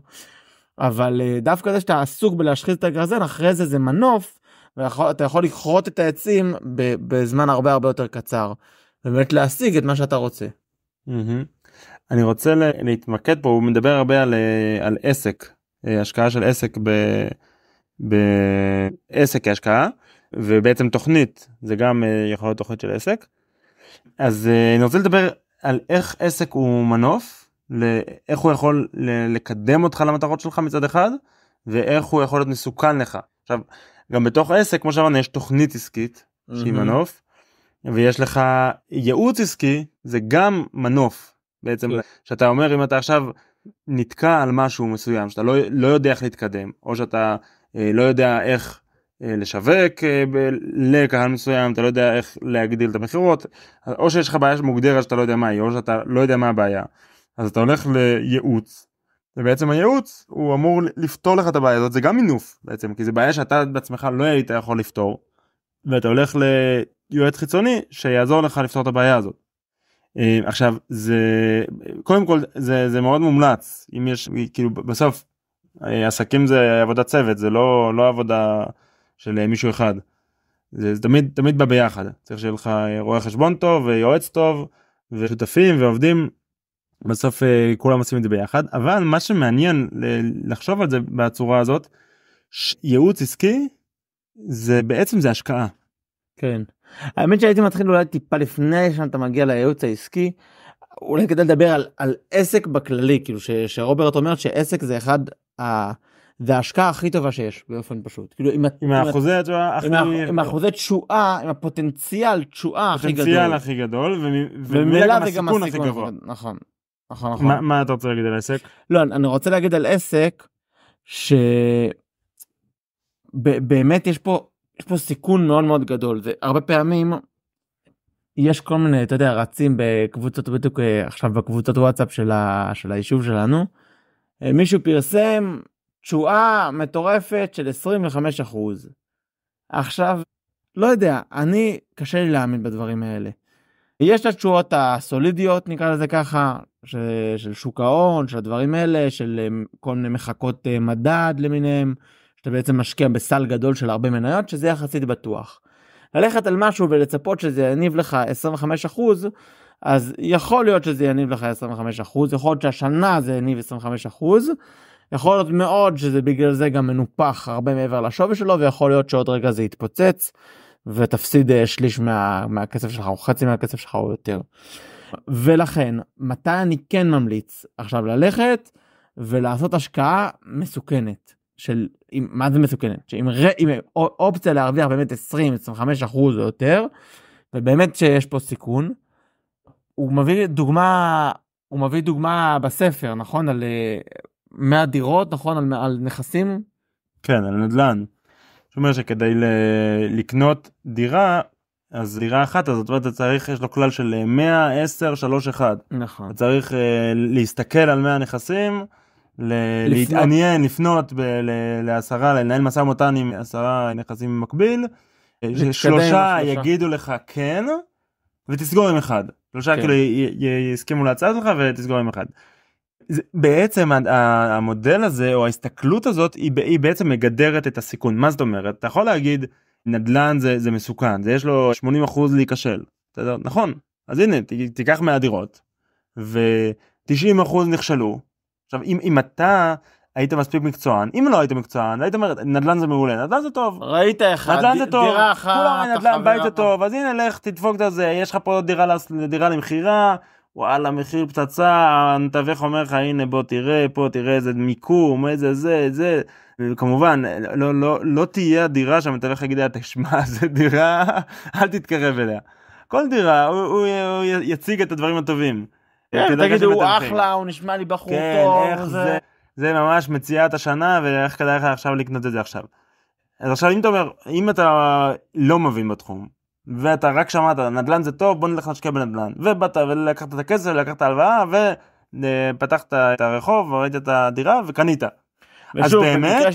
[SPEAKER 1] אבל דווקא זה שאתה עסוק בלהשחיז את הגרזן, אחרי זה מנוף, ואתה יכול לכרות את העצים בזמן הרבה יותר קצר, ובאמת להשיג את מה שאתה רוצה.
[SPEAKER 2] אני רוצה להתמקד פה, הוא מדבר הרבה על עסק, השקעה של עסק בעסק כהשקעה, ובעצם תוכנית, זה גם יכול להיות תוכנית של עסק. אז אני רוצה לדבר על איך עסק הוא מנוף, איך הוא יכול לקדם אותך למטרות שלך מצד אחד, ואיך הוא יכול להיות מסוכן לך. עכשיו, גם בתוך עסק, כמו שאמרנו, יש תוכנית עסקית, שהיא מנוף, ויש לך ייעוץ עסקי, זה גם מנוף. בעצם, שאתה אומר, אם אתה עכשיו נתקע על משהו מסוים, שאתה לא יודע איך להתקדם, או שאתה לא יודע איך לשווק לקהל מסוים, אתה לא יודע איך להגדיל את המחירות, או שיש לך בעיה שמוגדרת שאתה לא יודע מה היא, או שאתה לא יודע מה הבעיה. אז אתה הולך לייעוץ, ובעצם הייעוץ הוא אמור לפתור לך את הבעיה הזאת, זה גם מינוף בעצם, כי זה בעיה שאתה בעצמך לא היית יכול לפתור, ואתה הולך ליועץ חיצוני שיעזור לך לפתור את הבעיה הזאת. עכשיו, קודם כל זה מאוד מומלץ, אם יש, כאילו בסוף, עסקים זה עבודת צוות, זה לא עבודה של מישהו אחד, זה תמיד בא ביחד, צריך שיהיה לך רואה חשבון טוב, ויועץ טוב, ושותפים ועובדים, בסוף כולם עושים את זה ביחד, אבל מה שמעניין לחשוב על זה בצורה הזאת, ייעוץ עסקי, בעצם זה השקעה.
[SPEAKER 1] כן. האמת שהייתי מתחיל אולי טיפה לפני שאתה מגיע לייעוץ העסקי, אולי כדי לדבר על עסק בכללי, כאילו שרוברט אומר שעסק זה זה ההשקעה הכי טובה שיש, באופן פשוט. כאילו עם האחוזי תשואה, עם הפוטנציאל תשואה הכי גדול.
[SPEAKER 2] הפוטנציאל הכי גדול,
[SPEAKER 1] ומילא זה גם הסיכון הכי גבוה. נכון.
[SPEAKER 2] מה אתה רוצה להגיד על עסק?
[SPEAKER 1] לא, אני רוצה להגיד על עסק, שבאמת יש פה סיכון מאוד גדול. הרבה פעמים יש כל מיני, אתה יודע, רצים בקבוצות, בדיוק עכשיו בקבוצות וואטסאפ של היישוב שלנו, מישהו פרסם תשואה מטורפת של 25%. עכשיו, לא יודע, קשה לי להאמין בדברים האלה. יש את התשואות הסולידיות, נקרא לזה ככה, של שוק ההון, של הדברים האלה, של כל מיני מחכות מדד למיניהם, שאתה בעצם משקיע בסל גדול של הרבה מניות, שזה יחסית בטוח. ללכת על משהו ולצפות שזה יניב לך 25%, אז יכול להיות שזה יניב לך 25%, יכול להיות שהשנה זה יניב 25%, יכול להיות מאוד שזה בגלל זה גם מנופח הרבה מעבר לשווי שלו, ויכול להיות שעוד רגע זה יתפוצץ, ותפסיד שליש מהכסף שלך, או חצי מהכסף שלך או יותר. ולכן, מתי אני כן ממליץ עכשיו ללכת ולעשות השקעה מסוכנת? מה זה מסוכנת? שעם אופציה להרוויח באמת 20-25% או יותר, ובאמת שיש פה סיכון, הוא מביא דוגמה בספר, נכון? על 100 דירות, נכון? על נכסים?
[SPEAKER 2] כן, על נדל"ן. זאת אומרת שכדי לקנות דירה, אז דירה אחת, אז זאת אומרת, אתה צריך, יש לו כלל של 100, 10, 3, 1.
[SPEAKER 1] נכון.
[SPEAKER 2] אתה צריך להסתכל על 100 נכסים, להתעניין, לפנות לעשרה, לנהל משא ומתן עם 10 נכסים במקביל, 3 יגידו לך כן, ותסגור עם 1. 3 כאילו יסכימו להצעה שלך ותסגור עם 1. בעצם המודל הזה, או ההסתכלות הזאת, היא בעצם מגדרת את הסיכון. מה זאת אומרת? אתה יכול להגיד, נדל"ן זה מסוכן, זה יש לו 80% להיכשל. נכון, אז הנה, תיקח 100 דירות, ו90% נכשלו. עכשיו, אם אתה היית מספיק מקצוען, אם לא היית מקצוען, היית אומר, נדל"ן זה מעולה, נדל"ן זה טוב.
[SPEAKER 1] ראית אחד,
[SPEAKER 2] נדל"ן זה טוב,
[SPEAKER 1] דירה אחת,
[SPEAKER 2] נדל"ן, בית זה טוב, אז הנה, לך, תדפוק את זה, יש לך פה דירה למחירה, וואלה, מחיר פצצה, הנתווך אומר לך, הנה בוא תראה, פה תראה איזה מיקום, איזה זה, וכמובן, לא תהיה דירה שהמתווך יגיד, תשמע, זה דירה, אל תתקרב אליה. כל דירה, הוא יציג את הדברים הטובים.
[SPEAKER 1] תגיד, הוא אחלה, הוא נשמע לי בחור טוב.
[SPEAKER 2] זה ממש מציאת השנה, ואיך כדאי לך עכשיו לקנות את זה עכשיו. אז עכשיו, אם אתה לא מבין בתחום, ואתה רק שמעת, נדל"ן זה טוב, בוא נלך להשקיע בנדל"ן. ובאת ולקחת את הכסף, לקחת הלוואה, ופתחת את הרחוב, וראית את הדירה, וקנית. אז באמת...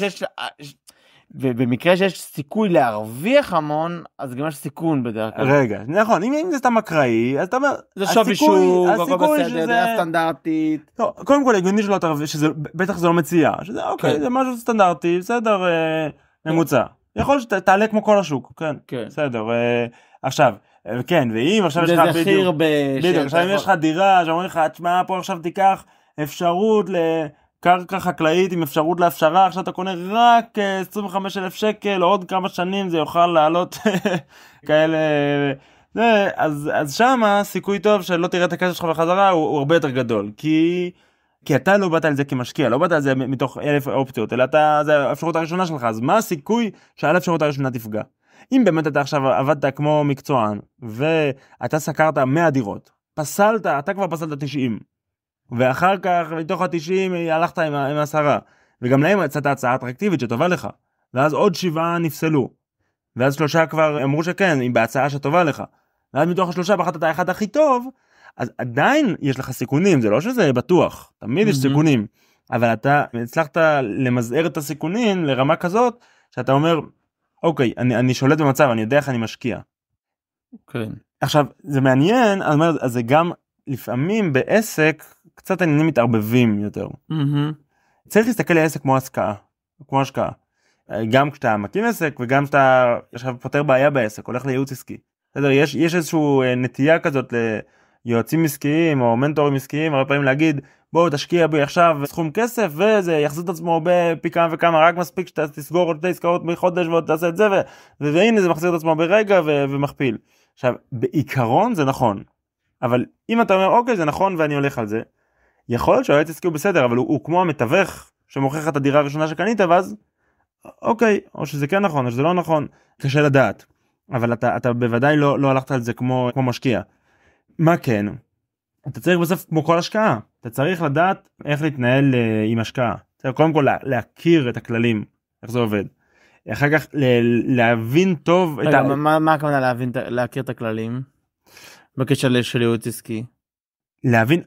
[SPEAKER 1] ובמקרה שיש סיכוי להרוויח המון, אז גם יש סיכון בדרך כלל.
[SPEAKER 2] רגע, נכון, אם זה סתם אקראי, אז אתה אומר...
[SPEAKER 1] זה שווי שוק, הכל בסדר, זה סטנדרטית.
[SPEAKER 2] קודם כל, הגיוני שלא תרוויח, בטח זה לא מציע, שזה אוקיי, זה משהו סטנדרטי, בסדר, ממוצע. יכול שתעלה כמו כל השוק, כן, בסדר. עכשיו, כן, ואם עכשיו יש לך בדיוק, עכשיו אם יש לך דירה, שאומרים לך, תשמע, פה עכשיו תיקח אפשרות לקרקע חקלאית עם אפשרות להפשרה, עכשיו אתה קונה רק 25,000 שקל, עוד כמה שנים זה יוכל לעלות כאלה, אז שמה סיכוי טוב שלא תראה את הכסף שלך בחזרה הוא הרבה יותר גדול, כי אתה לא באת על זה כמשקיע, לא באת על זה מתוך 1,000 אופציות, אלא זה האפשרות הראשונה שלך, אז מה הסיכוי שעל האפשרות הראשונה תפגע? אם באמת אתה עכשיו עבדת כמו מקצוען, ואתה סקרת 100 דירות, אתה כבר פסלת 90, ואחר כך מתוך ה-90 הלכת עם 10, וגם להם יצאת הצעה אטרקטיבית שטובה לך, ואז עוד 7 נפסלו, ואז 3 כבר אמרו שכן, אם בהצעה שטובה לך, ואז מתוך 3 בחרת את האחד הכי טוב, אז עדיין יש לך סיכונים, זה לא שזה בטוח, תמיד יש סיכונים, אבל אתה הצלחת למזער את הסיכונים לרמה כזאת, שאתה אומר, אוקיי, אני שולט במצב, אני יודע איך אני משקיע.
[SPEAKER 1] כן.
[SPEAKER 2] עכשיו, זה מעניין, אז זה גם לפעמים בעסק, קצת העניינים מתערבבים יותר. צריך להסתכל על עסק כמו השקעה. גם כשאתה מקים עסק, וגם כשאתה עכשיו פותר בעיה בעסק, הולך לייעוץ עסקי. יש איזשהו נטייה כזאת ליועצים עסקיים, או מנטורים עסקיים, הרבה פעמים להגיד, בואו תשקיע בי עכשיו סכום כסף, וזה יחזיר את עצמו בפי כמה וכמה, רק מספיק שאתה תסגור עוד 2 עסקאות בחודש, ועוד תעשה את זה, והנה זה מחזיר את עצמו ברגע, ומכפיל. עכשיו, בעיקרון זה נכון, אבל אם אתה אומר, אוקיי, זה נכון, ואני הולך על זה, יכול להיות שהיועץ עסקי הוא בסדר, אבל הוא כמו המתווך, שמוכיח את הדירה הראשונה שקנית, ואז, אוקיי, או שזה כן נכון, או שזה לא נכון, קשה לדעת. אבל אתה בוודאי לא הלכת על זה כמו משקיע. מה כן? אתה צריך בסוף כמו כל השקעה, אתה צריך לדעת איך להתנהל עם השקעה. צריך קודם כל להכיר את הכללים, איך זה עובד. אחר כך להבין טוב
[SPEAKER 1] רגע, מה הכוונה להכיר את הכללים? בקשר של ייעוץ עסקי.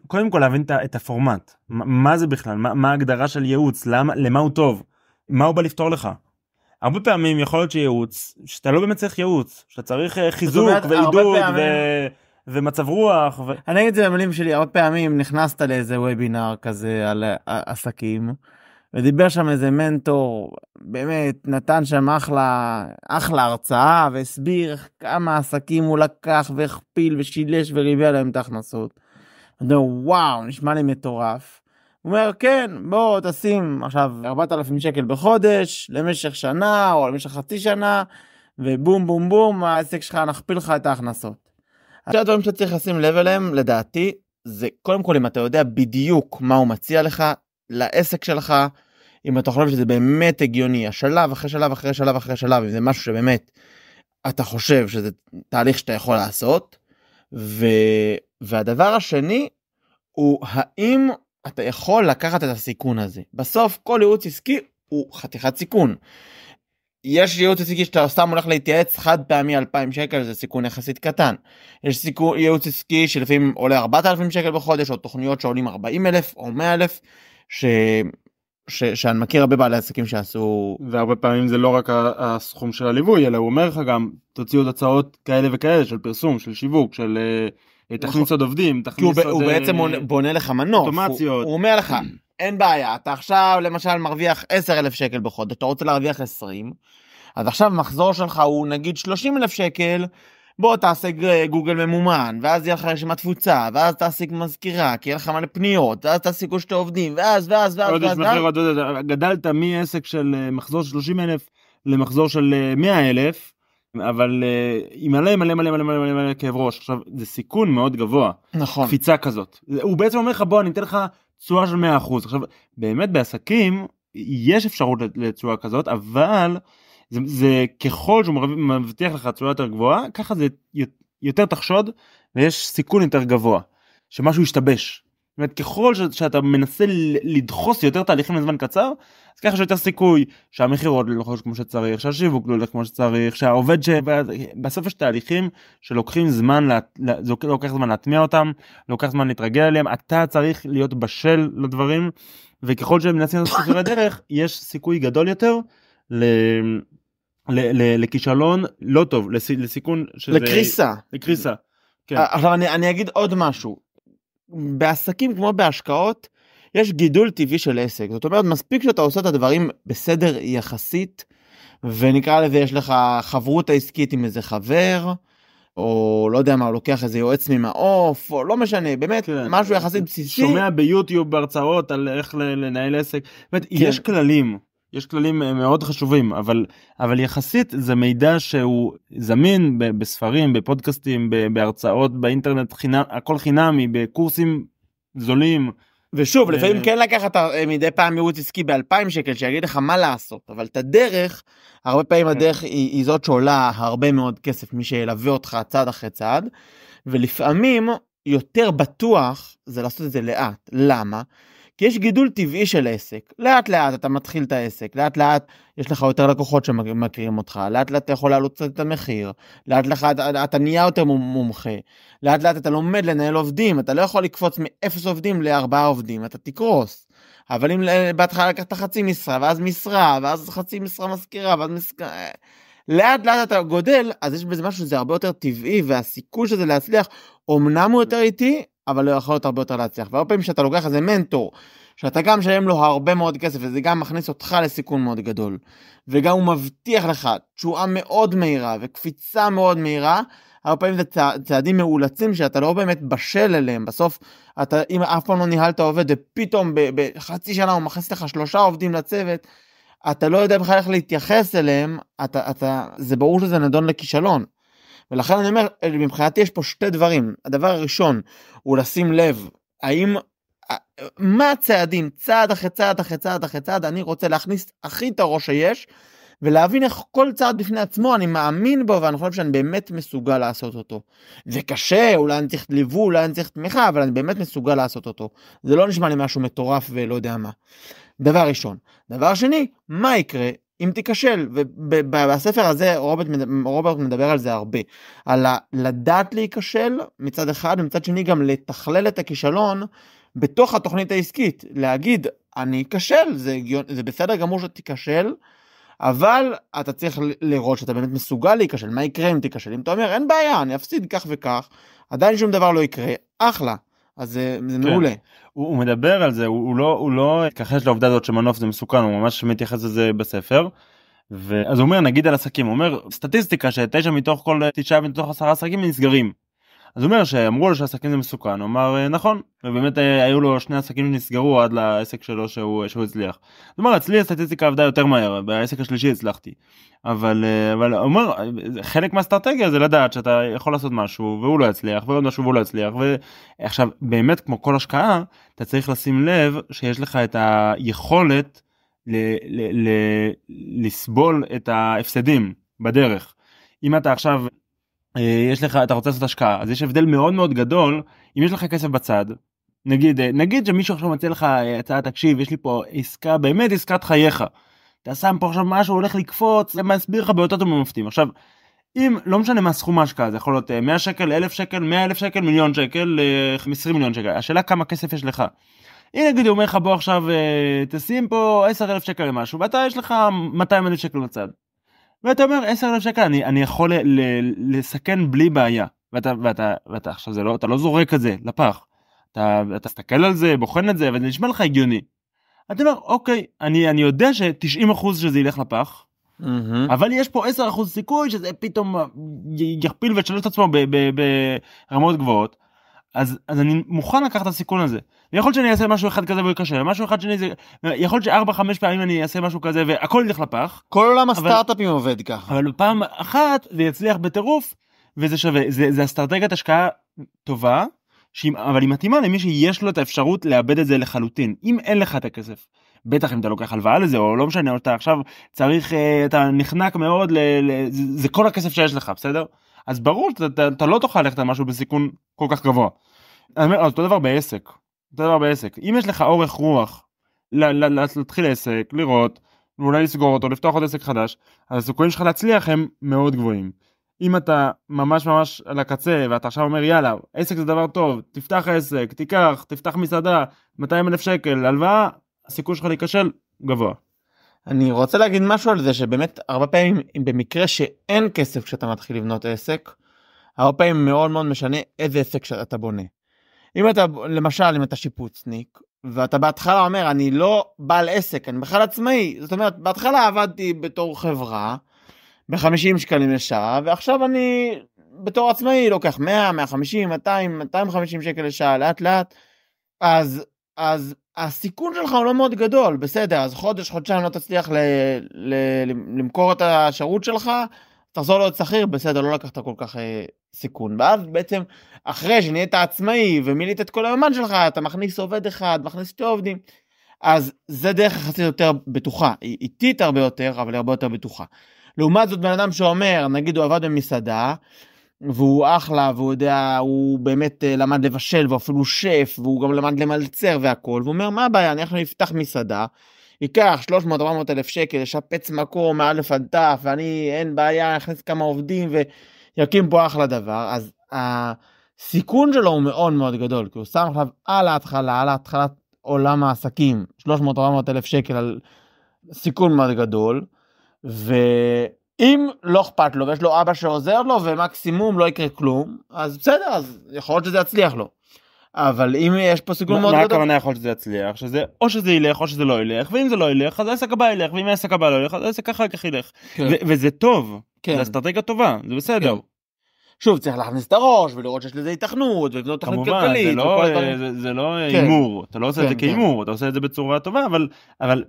[SPEAKER 2] קודם כל להבין את הפורמט. מה זה בכלל? מה ההגדרה של ייעוץ? למה הוא טוב? מה הוא בא לפתור לך? הרבה פעמים יכול להיות שייעוץ, שאתה לא באמת צריך ייעוץ, שאתה צריך חיזוק ועידוד ומצב רוח.
[SPEAKER 1] אני אגיד את זה במילים שלי, הרבה פעמים נכנסת לאיזה וובינר כזה על עסקים, ודיבר שם איזה מנטור, באמת נתן שם אחלה הרצאה, והסביר כמה עסקים הוא לקח והכפיל ושילש וריבע להם את ההכנסות. אני אומר, וואו, נשמע לי מטורף. הוא אומר, כן, בוא תשים עכשיו 4,000 שקל בחודש, למשך שנה או למשך חצי שנה, ובום בום בום, העסק שלך נכפיל לך את ההכנסות. עכשיו הדברים שאתה צריך לשים לב אליהם, לדעתי, זה קודם כל אם אתה יודע בדיוק מה הוא מציע לך, לעסק שלך, אם אתה חושב שזה באמת הגיוני, השלב אחרי שלב אחרי שלב אחרי שלב, אם זה משהו שבאמת אתה חושב שזה תהליך שאתה יכול לעשות, והדבר השני הוא האם אתה יכול לקחת את הסיכון הזה. בסוף כל ייעוץ עסקי הוא חתיכת סיכון. יש ייעוץ עסקי שאתה סתם הולך להתייעץ חד פעמי 2,000 שקל, זה סיכון יחסית קטן. יש ייעוץ עסקי שלפעמים עולה 4,000 שקל בחודש, או תוכניות שעולים 40,000 או 100,000, שאני מכיר הרבה בעלי עסקים שעשו.
[SPEAKER 2] והרבה פעמים זה לא רק הסכום של הליווי, אלא הוא אומר לך גם, תוציאו תוצאות כאלה וכאלה, של פרסום, של שיווק, של תכניס עוד עובדים,
[SPEAKER 1] הוא בעצם בונה לך מנוף.
[SPEAKER 2] אוטומציות.
[SPEAKER 1] הוא אומר לך, אין בעיה, אתה עכשיו למשל מרוויח 10,000 שקל בחודש, אתה רוצה להרוויח 20, אז עכשיו מחזור שלך הוא נגיד 30,000 שקל, בוא תעשה גוגל ממומן, ואז יהיה לך רשימת תפוצה, ואז תעסיק מזכירה, כי יהיה לך מלא פניות, ואז תעסיקו שתי עובדים, ואז.
[SPEAKER 2] גדלת מעסק של מחזור 30,000 למחזור של 100,000, אבל עם מלא כאב ראש. עכשיו, זה סיכון מאוד גבוה.
[SPEAKER 1] נכון.
[SPEAKER 2] קפיצה כזאת. הוא בעצם אומר לך, בוא, אני אתן לך תשואה של 100%. עכשיו, באמת בעסקים, יש אפשרות לתשואה כזאת, אבל זה ככל שהוא מבטיח לך תשואה יותר גבוהה, ככה זה יותר תחשוד, ויש סיכון יותר גבוה, שמשהו ישתבש. זאת אומרת, ככל שאתה מנסה לדחוס יותר תהליכים לזמן קצר, אז ככה שיותר סיכוי שהמחירות לא הולך כמו שצריך, שהשיווק לא הולך כמו שצריך, שהעובד בסוף יש תהליכים שלוקחים זמן, זה לוקח זמן להטמיע אותם, לוקח זמן להתרגל עליהם, אתה צריך להיות בשל לדברים, וככל שהם מנסים לעשות סיפורי דרך, יש סיכוי גדול יותר לכישלון לא טוב, לסיכון שזה... לקריסה. כן.
[SPEAKER 1] עכשיו אני אגיד עוד משהו. בעסקים כמו בהשקעות, יש גידול טבעי של עסק. זאת אומרת, מספיק שאתה עושה את הדברים בסדר יחסית, ונקרא לזה, יש לך חברות העסקית עם איזה חבר, או לא יודע מה, הוא לוקח איזה יועץ ממעוף, או לא משנה, באמת, כן. משהו יחסית בסיסי.
[SPEAKER 2] שומע ביוטיוב בהרצאות על איך לנהל עסק. באמת, כן. יש כללים מאוד חשובים, אבל יחסית זה מידע שהוא זמין בספרים, בפודקאסטים, בהרצאות, באינטרנט, הכל חינמי, בקורסים זולים.
[SPEAKER 1] ושוב, לפעמים כן לקחת מדי פעם ייעוץ עסקי ב2,000 שקל, שיגיד לך מה לעשות, אבל את הדרך, הרבה פעמים הדרך היא זאת שעולה הרבה מאוד כסף, מי שילווה אותך צעד אחרי צעד, ולפעמים יותר בטוח זה לעשות את זה לאט. למה? כי יש גידול טבעי של עסק, לאט לאט אתה מתחיל את העסק, לאט לאט יש לך יותר לקוחות שמכירים אותך, לאט לאט אתה יכול לעלות קצת את המחיר, לאט לאט אתה נהיה יותר מומחה, לאט לאט אתה לומד לנהל עובדים, אתה לא יכול לקפוץ מ0 עובדים ל4 עובדים, אתה תקרוס, אבל אם בהתחלה לקחת חצי משרה, ואז משרה, ואז חצי משרה מזכירה, ואז לאט לאט אתה גודל, אז יש בזה משהו שזה הרבה יותר טבעי, והסיכוי שזה להצליח, אמנם הוא יותר איטי, אבל לא יכול להיות הרבה יותר להצליח. והרבה פעמים שאתה לוקח איזה מנטור, שאתה גם משלם לו הרבה מאוד כסף, וזה גם מכניס אותך לסיכון מאוד גדול, וגם הוא מבטיח לך תשואה מאוד מהירה, וקפיצה מאוד מהירה, הרבה פעמים זה צעדים מאולצים, שאתה לא באמת בשל אליהם. בסוף, אם אף פעם לא ניהלת עובד, ופתאום בחצי שנה הוא מכניס לך 3 עובדים לצוות, אתה לא יודע בכלל איך להתייחס אליהם, זה ברור שזה נדון לכישלון. ולכן אני אומר, מבחינתי יש פה 2 דברים. הדבר הראשון הוא לשים לב, מה הצעדים, צעד אחרי צעד אחרי צעד אחרי צעד, אני רוצה להכניס הכי את הראש שיש, ולהבין איך כל צעד בפני עצמו אני מאמין בו, ואני חושב שאני באמת מסוגל לעשות אותו. זה קשה, אולי אני צריך ליווי, אולי אני צריך תמיכה, אבל אני באמת מסוגל לעשות אותו. זה לא נשמע לי משהו מטורף ולא יודע מה. דבר ראשון. דבר שני, מה יקרה אם תיכשל? ובספר הזה רוברט מדבר על זה הרבה. על לדעת להיכשל מצד אחד, ומצד שני גם לתכלל את הכישלון בתוך התוכנית העסקית. להגיד, אני אכשל, זה בסדר גמור שתיכשל, אבל אתה צריך לראות שאתה באמת מסוגל להיכשל. מה יקרה אם תיכשל? אם אתה אומר, אין בעיה, אני אפסיד כך וכך, עדיין שום דבר לא יקרה, אחלה. אז זה מעולה.
[SPEAKER 2] הוא מדבר על זה, הוא לא התכחש לעובדה הזאת שמנוף זה מסוכן, הוא ממש מתייחס לזה בספר. אז הוא אומר, נגיד על עסקים, הוא אומר, סטטיסטיקה ש9 מתוך כל 9 מתוך 10 עסקים נסגרים. אז הוא אומר שאמרו לו שהעסקים זה מסוכן, הוא אמר נכון, ובאמת היו לו 2 עסקים שנסגרו עד לעסק שלו שהוא הצליח. זאת אומרת, אצלי הסטטיסטיקה עבדה יותר מהר, בעסק השלישי הצלחתי. אבל הוא אומר, חלק מהאסטרטגיה זה לדעת שאתה יכול לעשות משהו והוא לא יצליח, ועוד משהו והוא לא יצליח, ועכשיו באמת כמו כל השקעה, אתה צריך לשים לב שיש לך את היכולת לסבול את ההפסדים בדרך. אם אתה עכשיו אתה רוצה לעשות השקעה, אז יש הבדל מאוד מאוד גדול, אם יש לך כסף בצד, נגיד שמישהו עכשיו מציע לך הצעה, תקשיב, יש לי פה עסקה, באמת עסקת חייך, אתה שם פה עכשיו משהו, הולך לקפוץ, זה מסביר לך באותות ומופתים. עכשיו, אם, לא משנה מה סכום ההשקעה, זה יכול להיות 100 שקל, 1,000 שקל, 100,000 שקל, מיליון שקל, 20 מיליון שקל, השאלה כמה כסף יש לך. אם נגיד, הוא אומר לך, בוא עכשיו, תשים פה 10,000 שקל למשהו, ואתה יש לך 200,000 שקל בצד. ואתה אומר, 10,000 שקל, אני יכול לסכן בלי בעיה. ואתה עכשיו, אתה לא זורק את זה לפח. אתה תסתכל על זה, בוחן את זה, וזה נשמע לך הגיוני. אתה אומר, אוקיי, אני יודע ש90% שזה ילך לפח, אבל יש פה 10% סיכוי שזה פתאום יכפיל ושלוש את עצמו ברמות גבוהות, אז אני מוכן לקחת את הסיכון הזה. יכול להיות שאני אעשה משהו אחד כזה ויקשר, משהו אחד שני, יכול להיות ש4-5 פעמים אני אעשה משהו כזה והכל ילך לפח.
[SPEAKER 1] כל עולם הסטארט-אפים עובד ככה.
[SPEAKER 2] אבל פעם אחת זה יצליח בטירוף, וזה שווה. זה אסטרטגיית השקעה טובה, אבל היא מתאימה למי שיש לו את האפשרות לאבד את זה לחלוטין. אם אין לך את הכסף, בטח אם אתה לוקח הלוואה לזה, או לא משנה, או אתה עכשיו צריך, אתה נחנק מאוד, זה כל הכסף שיש לך, בסדר? אז ברור, אתה לא תוכל ללכת על משהו בסיכון כל כך גבוה. אני אומר, אותו דבר בעסק. אותו דבר בעסק. אם יש לך אורך רוח, להתחיל עסק, לראות, ואולי לסגור אותו, לפתוח עוד עסק חדש, אז הסיכויים שלך להצליח הם מאוד גבוהים. אם אתה ממש על הקצה, ואתה עכשיו אומר, יאללה, עסק זה דבר טוב, תפתח עסק, תפתח מסעדה, 200,000 שקל, הלוואה, הסיכוי שלך להיכשל גבוה.
[SPEAKER 1] אני רוצה להגיד משהו על זה, שבאמת הרבה פעמים, אם במקרה שאין כסף כשאתה מתחיל לבנות עסק, הרבה פעמים מאוד מאוד משנה איזה עסק שאתה בונה. אם אתה, למשל, אם אתה שיפוצניק, ואתה בהתחלה אומר, אני לא בעל עסק, אני בכלל עצמאי, זאת אומרת, בהתחלה עבדתי בתור חברה, ב50 שקלים לשעה, ועכשיו אני בתור עצמאי לוקח 100, 150, 200, 250 שקל לשעה, לאט לאט, אז הסיכון שלך הוא לא מאוד גדול, בסדר, אז חודשיים לא תצליח למכור את השירות שלך, תחזור להיות שכיר, בסדר, לא לקחת כל כך סיכון, ואז בעצם אחרי שנהיית עצמאי ומילאת את כל היומן שלך, אתה מכניס עובד אחד, מכניס 2 עובדים, אז זה דרך יחסית יותר בטוחה, היא איטית הרבה יותר, אבל היא הרבה יותר בטוחה. לעומת זאת, בן אדם שאומר, נגיד הוא עבד במסעדה, והוא אחלה, והוא יודע, הוא באמת למד לבשל, ואפילו שף, והוא גם למד למלצר והכל, והוא אומר, מה הבעיה, אני אפתח מסעדה, ייקח 300-400 אלף שקל, לשפץ מקום מאלף עד תף, ואני אין בעיה, נכנס כמה עובדים, ויקים פה אחלה דבר, אז הסיכון שלו הוא מאוד מאוד גדול, כי הוא שם עכשיו על ההתחלת עולם העסקים, 300-400 אלף שקל על סיכון מאוד גדול, ואם לא אכפת לו, ויש לו אבא שעוזר לו, ומקסימום לא יקרה כלום, אז בסדר, אז יכול להיות שזה יצליח לו. אבל אם יש פה סיכון מאוד גדול...
[SPEAKER 2] מה הכוונה יכול להיות שזה יצליח? שזה, או שזה ילך, או שזה לא ילך, ואם זה לא ילך, אז העסק הבא ילך, ואם העסק הבא לא ילך, אז העסק אחר כך ילך. כן. וזה טוב, זה אסטרטגיה טובה, זה בסדר. כן.
[SPEAKER 1] שוב, צריך להכניס את הראש, ולראות שיש לזה התכנות, ולבנות תכנית כלכלית.
[SPEAKER 2] זה לא אימור, אתה לא עושה את זה כאימור, אתה עושה את זה בצורה טובה, אבל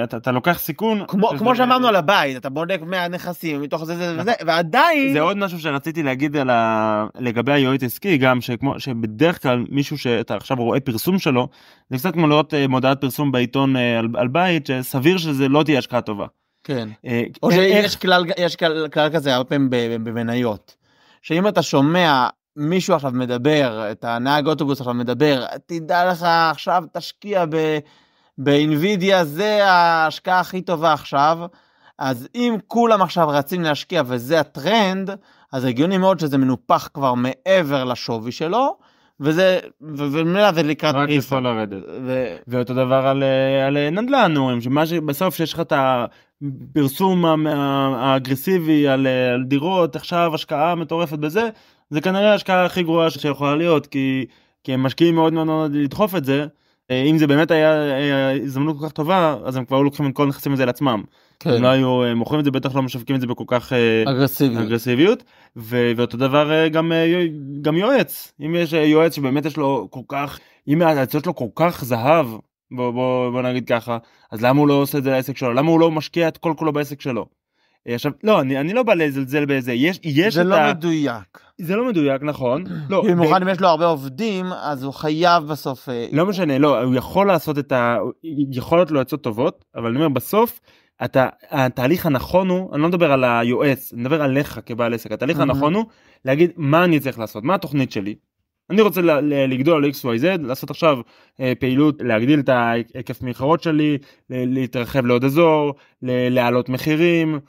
[SPEAKER 2] אתה לוקח סיכון.
[SPEAKER 1] כמו שאמרנו על הבית, אתה בודק מהנכסים, מתוך זה וזה, ועדיין...
[SPEAKER 2] זה עוד משהו שרציתי להגיד לגבי היועץ עסקי, גם שבדרך כלל מישהו שאתה עכשיו רואה פרסום שלו, זה קצת כמו לראות מודעת פרסום בעיתון על בית, שסביר שזה לא תהיה השקעה טובה.
[SPEAKER 1] כן. או שיש כלל כזה הרבה פעמים במניות. שאם אתה שומע מישהו עכשיו מדבר, את הנהג אוטובוס עכשיו מדבר, תדע לך עכשיו תשקיע באינווידיה, זה ההשקעה הכי טובה עכשיו, אז אם כולם עכשיו רצים להשקיע וזה הטרנד, אז הגיוני מאוד שזה מנופח כבר מעבר לשווי שלו, ומילא זה לקראת
[SPEAKER 2] רק יכול לרדת. ואותו דבר על נדל"ן, אומרים שבסוף שיש לך את הפרסום האגרסיבי על דירות, עכשיו השקעה מטורפת בזה, זה כנראה ההשקעה הכי גרועה שיכולה להיות, כי הם משקיעים מאוד מאוד לדחוף את זה. אם זה באמת היה הזדמנות כל כך טובה, אז הם כבר לוקחים את כל נכסים הזה לעצמם. הם לא היו מוכרים את זה, בטח לא משווקים את זה בכל כך אגרסיביות. ואותו דבר גם יועץ. אם יש יועץ שבאמת יש לו כל כך, אם יש לו כל כך זהב, בוא נגיד ככה, אז למה הוא לא עושה את זה לעסק שלו? למה הוא לא משקיע את כל כולו בעסק שלו? עכשיו, לא, אני לא בא לזלזל באיזה,
[SPEAKER 1] זה לא מדויק.
[SPEAKER 2] זה לא מדויק, נכון.
[SPEAKER 1] במיוחד אם יש לו הרבה עובדים, אז הוא חייב בסוף...
[SPEAKER 2] לא משנה, לא, הוא יכול לעשות יכול להיות לו עצות טובות, אבל אני אומר, בסוף, התהליך הנכון הוא, אני לא מדבר על היועץ, אני מדבר עליך כבעל עסק, התהליך הנכון הוא להגיד מה אני צריך לעשות, מה התוכנית שלי, אני רוצה לגדול על XYZ, לעשות עכשיו פעילות, להגדיל את ההיקף מכירות שלי, להתרחב לעוד אזור, להעלות מחירים,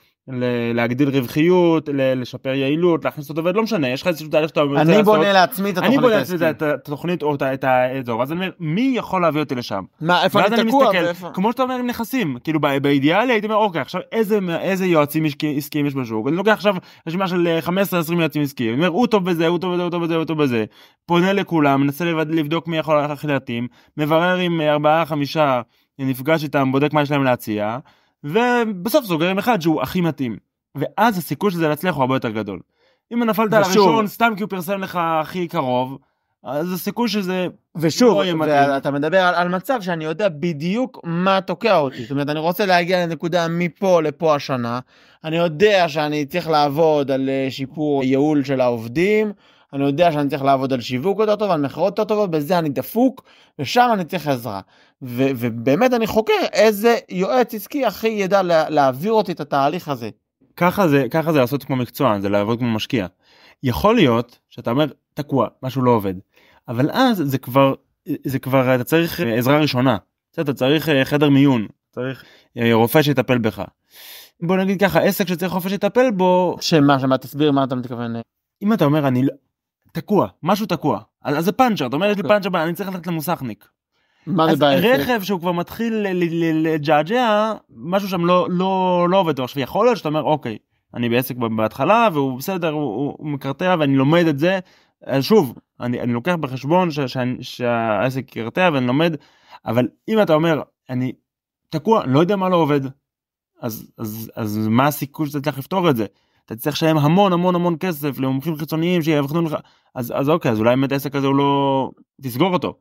[SPEAKER 2] להגדיל רווחיות, לשפר יעילות, להכניס אותו עובד, לא משנה, יש לך איזשהו תהליך שאתה רוצה לעשות.
[SPEAKER 1] אני בונה לעצמי את התוכנית.
[SPEAKER 2] אני בונה לעצמי את התוכנית או את האזור, אז אני אומר, מי יכול להביא אותי לשם?
[SPEAKER 1] מה, איפה אני תקוע?
[SPEAKER 2] כמו שאתה אומר עם נכסים, כאילו באידיאלי הייתי אומר, אוקיי, עכשיו איזה יועצים עסקיים יש בשוק? אני לוקח עכשיו רשימה של 15-20 יועצים עסקיים, אני אומר, הוא טוב בזה, הוא טוב בזה, הוא טוב בזה, הוא טוב בזה, פונה לכולם, מנסה לבדוק מי יכול הכי להתאים, מברר עם 4-5, נפגש איתם, בודק מה יש להם להציע, ובסוף סוגר עם אחד שהוא הכי מתאים. ואז הסיכוי שזה להצליח הוא הרבה יותר גדול. אם נפלת על הראשון, סתם כי הוא פרסם לך הכי קרוב, אז הסיכוי שזה
[SPEAKER 1] ושוב, אתה מדבר על מצב שאני יודע בדיוק מה תוקע אותי. זאת אומרת, אני רוצה להגיע לנקודה מפה לפה השנה, אני יודע שאני צריך לעבוד על שיפור ייעול של העובדים, אני יודע שאני צריך לעבוד על שיווק יותר טוב, על מכירות יותר טובות, בזה אני דפוק, ושם אני צריך עזרה. ובאמת אני חוקר איזה יועץ עסקי הכי ידע להעביר אותי את התהליך הזה.
[SPEAKER 2] ככה זה לעשות כמו מקצוע, זה לעבוד כמו משקיע. יכול להיות שאתה אומר, תקוע, משהו לא עובד. אבל אז זה כבר, אתה צריך עזרה ראשונה. אתה צריך חדר מיון, צריך רופא שיטפל בך. בוא נגיד ככה, עסק שצריך רופא שיטפל בו.
[SPEAKER 1] שמה, תסביר מה אתה מתכוון.
[SPEAKER 2] אם אתה אומר, אני תקוע, משהו תקוע. אז זה פאנצ'ר, אתה אומר, יש לי פאנצ'ר, אני צריך ללכת למוסכניק. אז רכב שהוא כבר מתחיל לג'עג'ע, משהו שם לא עובד. עכשיו יכול להיות שאתה אומר, אוקיי, אני בעסק בהתחלה, והוא בסדר, הוא מקרטע, ואני לומד את זה. אז שוב, אני לוקח בחשבון שהעסק יקרטע, ואני לומד, אבל אם אתה אומר, אני תקוע, לא יודע מה לא עובד, אז מה הסיכוי שאתה צריך לפתור את זה? אתה צריך לשלם המון כסף למומחים חיצוניים שיבחנו לך, אז אוקיי, אז אולי באמת העסק הזה הוא לא, תסגור אותו.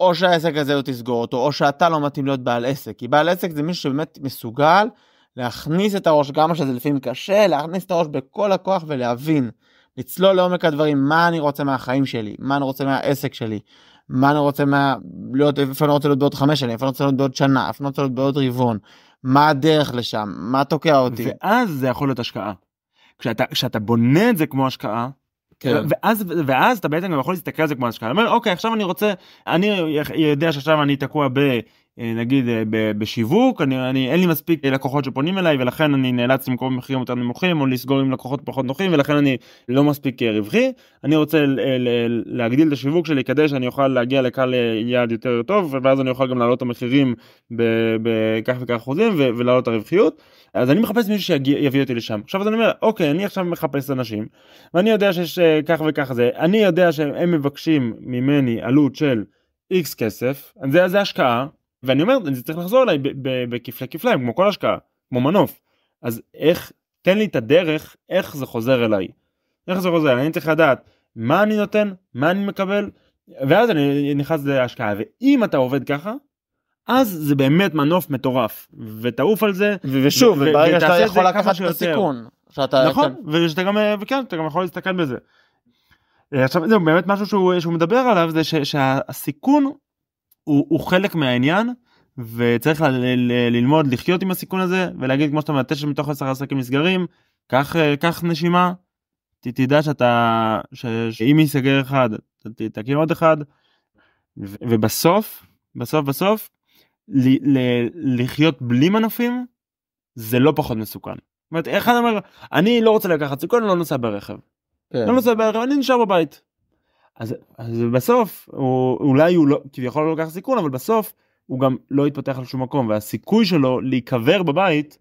[SPEAKER 1] או שהעסק הזה הוא תסגור אותו, או שאתה לא מתאים להיות בעל עסק, כי בעל עסק זה מישהו שבאמת מסוגל להכניס את הראש, גם שזה לפעמים קשה, להכניס את הראש בכל הכוח ולהבין, לצלול לעומק הדברים, מה אני רוצה מהחיים שלי, מה אני רוצה מהעסק שלי, מה אני רוצה איפה אני רוצה להיות בעוד 5 שנים, איפה אני רוצה להיות בעוד שנה, איפה אני רוצה להיות בעוד רבעון, מה הדרך לשם, מה תוקע אותי.
[SPEAKER 2] ואז זה יכול להיות השקעה. כשאתה בונה את זה כמו השקעה, כן. ואז אתה בעצם גם יכול להסתכל על זה כמו השקעה. אני אומר, אוקיי, עכשיו אני יודע שעכשיו אני תקוע נגיד בשיווק, אין לי מספיק לקוחות שפונים אליי, ולכן אני נאלץ למכור מחירים יותר נמוכים, או לסגור עם לקוחות פחות נוחים, ולכן אני לא מספיק רווחי. אני רוצה להגדיל את השיווק שלי, כדי שאני אוכל להגיע לקהל יעד יותר טוב, ואז אני אוכל גם להעלות את המחירים בכך וכך אחוזים, ולהעלות את הרווחיות. אז אני מחפש מישהו שיביא אותי לשם. עכשיו אני אומר, אוקיי, אני עכשיו מחפש אנשים, ואני יודע שיש כך וכך זה, אני יודע שהם מבקשים ממני עלות של X כסף, זה השקעה, ואני אומר, אני צריך לחזור אליי בכפלי כפליים, כמו כל השקעה, כמו מנוף. אז תן לי את הדרך, איך זה חוזר אליי. איך זה חוזר? אני צריך לדעת מה אני נותן, מה אני מקבל, ואז אני נכנס להשקעה. ואם אתה עובד ככה, אז זה באמת מנוף מטורף, ותעוף על זה.
[SPEAKER 1] ושוב, וברגע שאתה יכול לקחת את הסיכון.
[SPEAKER 2] נכון, ואתה גם יכול להסתכל בזה. עכשיו, זה באמת משהו שהוא מדבר עליו, זה שהסיכון הוא חלק מהעניין, וצריך ללמוד לחיות עם הסיכון הזה, ולהגיד כמו שאתה אומר, 9 מתוך 10 עסקים נסגרים, קח נשימה, תדע שאם ייסגר אחד, תקים עוד אחד, ובסוף, לחיות בלי מנופים, זה לא פחות מסוכן. זאת אומרת, אחד אומר, אני לא רוצה לקחת סיכון, אני לא נוסע ברכב. לא נוסע ברכב, אני נשאר בבית. אז בסוף, אולי הוא לא, כביכול לא לקח סיכון, אבל בסוף הוא גם לא יתפתח על שום מקום, והסיכוי שלו להיקבר בבית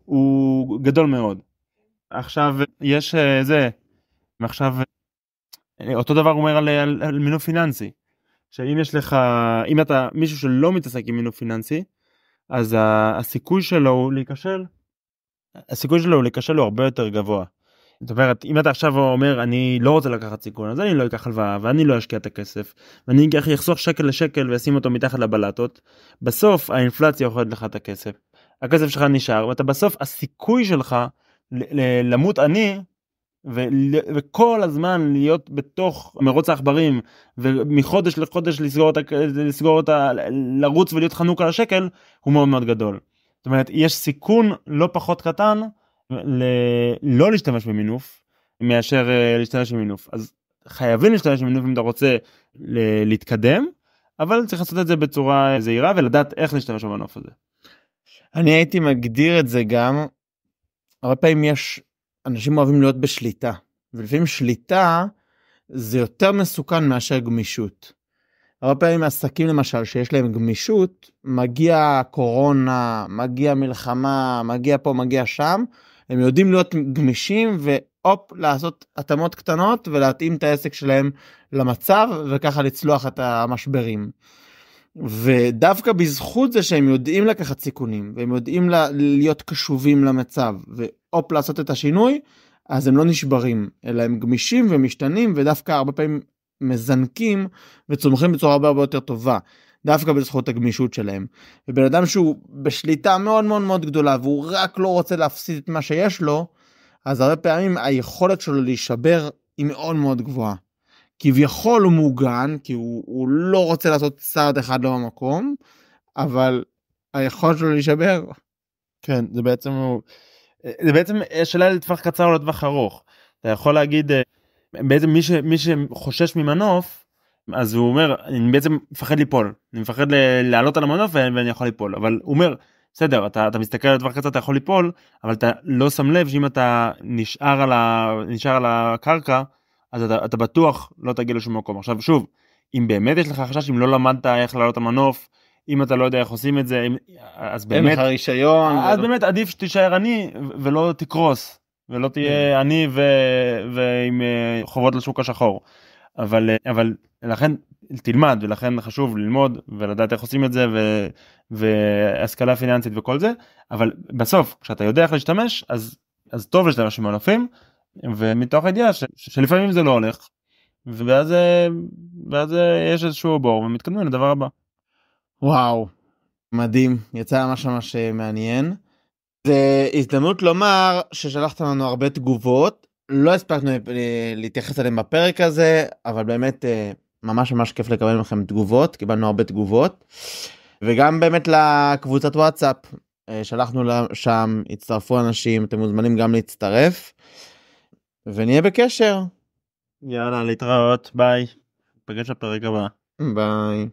[SPEAKER 2] הוא גדול מאוד. עכשיו יש ועכשיו אותו דבר הוא אומר על מינוף פיננסי, שאם יש לך, אם אתה מישהו שלא מתעסק עם מינוף פיננסי, אז הסיכוי שלו להיכשל הוא הרבה יותר גבוה. זאת אומרת, אם אתה עכשיו אומר, אני לא רוצה לקחת סיכון, אז אני לא אקח הלוואה, ואני לא אשקיע את הכסף, ואני אחסוך שקל לשקל ואשים אותו מתחת לבלטות, בסוף האינפלציה אוכלת לך את הכסף. הכסף שלך נשאר, ואתה בסוף, הסיכוי שלך למות עני, וכל הזמן להיות בתוך מרוץ העכברים, ומחודש לחודש לסגור אותה, לרוץ ולהיות חנוק על השקל, הוא מאוד מאוד גדול. זאת אומרת, יש סיכון לא פחות קטן, לא להשתמש במינוף, מאשר להשתמש במינוף. אז חייבים להשתמש במנוף אם אתה רוצה להתקדם, אבל צריך לעשות את זה בצורה זהירה ולדעת איך להשתמש במנוף הזה.
[SPEAKER 1] אני הייתי מגדיר את זה גם, הרבה פעמים יש אנשים אוהבים להיות בשליטה, ולפעמים שליטה זה יותר מסוכן מאשר גמישות. הרבה פעמים עסקים למשל שיש להם גמישות, מגיע קורונה, מגיע מלחמה, מגיע פה, מגיע שם, הם יודעים להיות גמישים והופ, לעשות התאמות קטנות ולהתאים את העסק שלהם למצב וככה לצלוח את המשברים. ודווקא בזכות זה שהם יודעים לקחת סיכונים והם יודעים להיות קשובים למצב והופ לעשות את השינוי, אז הם לא נשברים, אלא הם גמישים ומשתנים ודווקא הרבה פעמים מזנקים וצומחים בצורה הרבה יותר טובה, דווקא בזכות הגמישות שלהם. ובן אדם שהוא בשליטה מאוד מאוד מאוד גדולה והוא רק לא רוצה להפסיד את מה שיש לו, אז הרבה פעמים היכולת שלו להישבר היא מאוד מאוד גבוהה. כביכול הוא מוגן, כי הוא לא רוצה לעשות צעד אחד לא במקום, אבל היכולת שלו להישבר.
[SPEAKER 2] כן, זה בעצם שאלה לטווח קצר או לטווח ארוך. אתה יכול להגיד, בעצם מי שחושש ממנוף, אז הוא אומר, אני בעצם מפחד ליפול, אני מפחד לעלות על המנוף ואני יכול ליפול, אבל הוא אומר, בסדר, אתה מסתכל על לטווח קצר, אתה יכול ליפול, אבל אתה לא שם לב שאם אתה נשאר על הקרקע, אז אתה בטוח לא תגיע לשום מקום. עכשיו שוב, אם באמת יש לך חשש, אם לא למדת איך לעלות המנוף, אם אתה לא יודע איך עושים את זה, אז באמת,
[SPEAKER 1] אין לך רישיון,
[SPEAKER 2] אז באמת עדיף שתישאר עני ולא תקרוס, ולא תהיה עני ועם חובות לשוק השחור. אבל לכן תלמד, ולכן חשוב ללמוד ולדעת איך עושים את זה, והשכלה פיננסית וכל זה, אבל בסוף כשאתה יודע איך להשתמש, אז טוב להשתמש במנופים, ומתוך הידיעה שלפעמים זה לא הולך, ואז יש איזשהו בור ומתקדמים לדבר הבא.
[SPEAKER 1] וואו, מדהים, יצא ממש מעניין. זה הזדמנות לומר ששלחת לנו הרבה תגובות, לא הספקנו להתייחס אליהם בפרק הזה, אבל באמת ממש כיף לקבל מכם תגובות, קיבלנו הרבה תגובות, וגם באמת לקבוצת וואטסאפ, שלחנו שם, הצטרפו אנשים, אתם מוזמנים גם להצטרף, ונהיה בקשר.
[SPEAKER 2] יאללה, להתראות, ביי. פגש בפרק הבא.
[SPEAKER 1] ביי.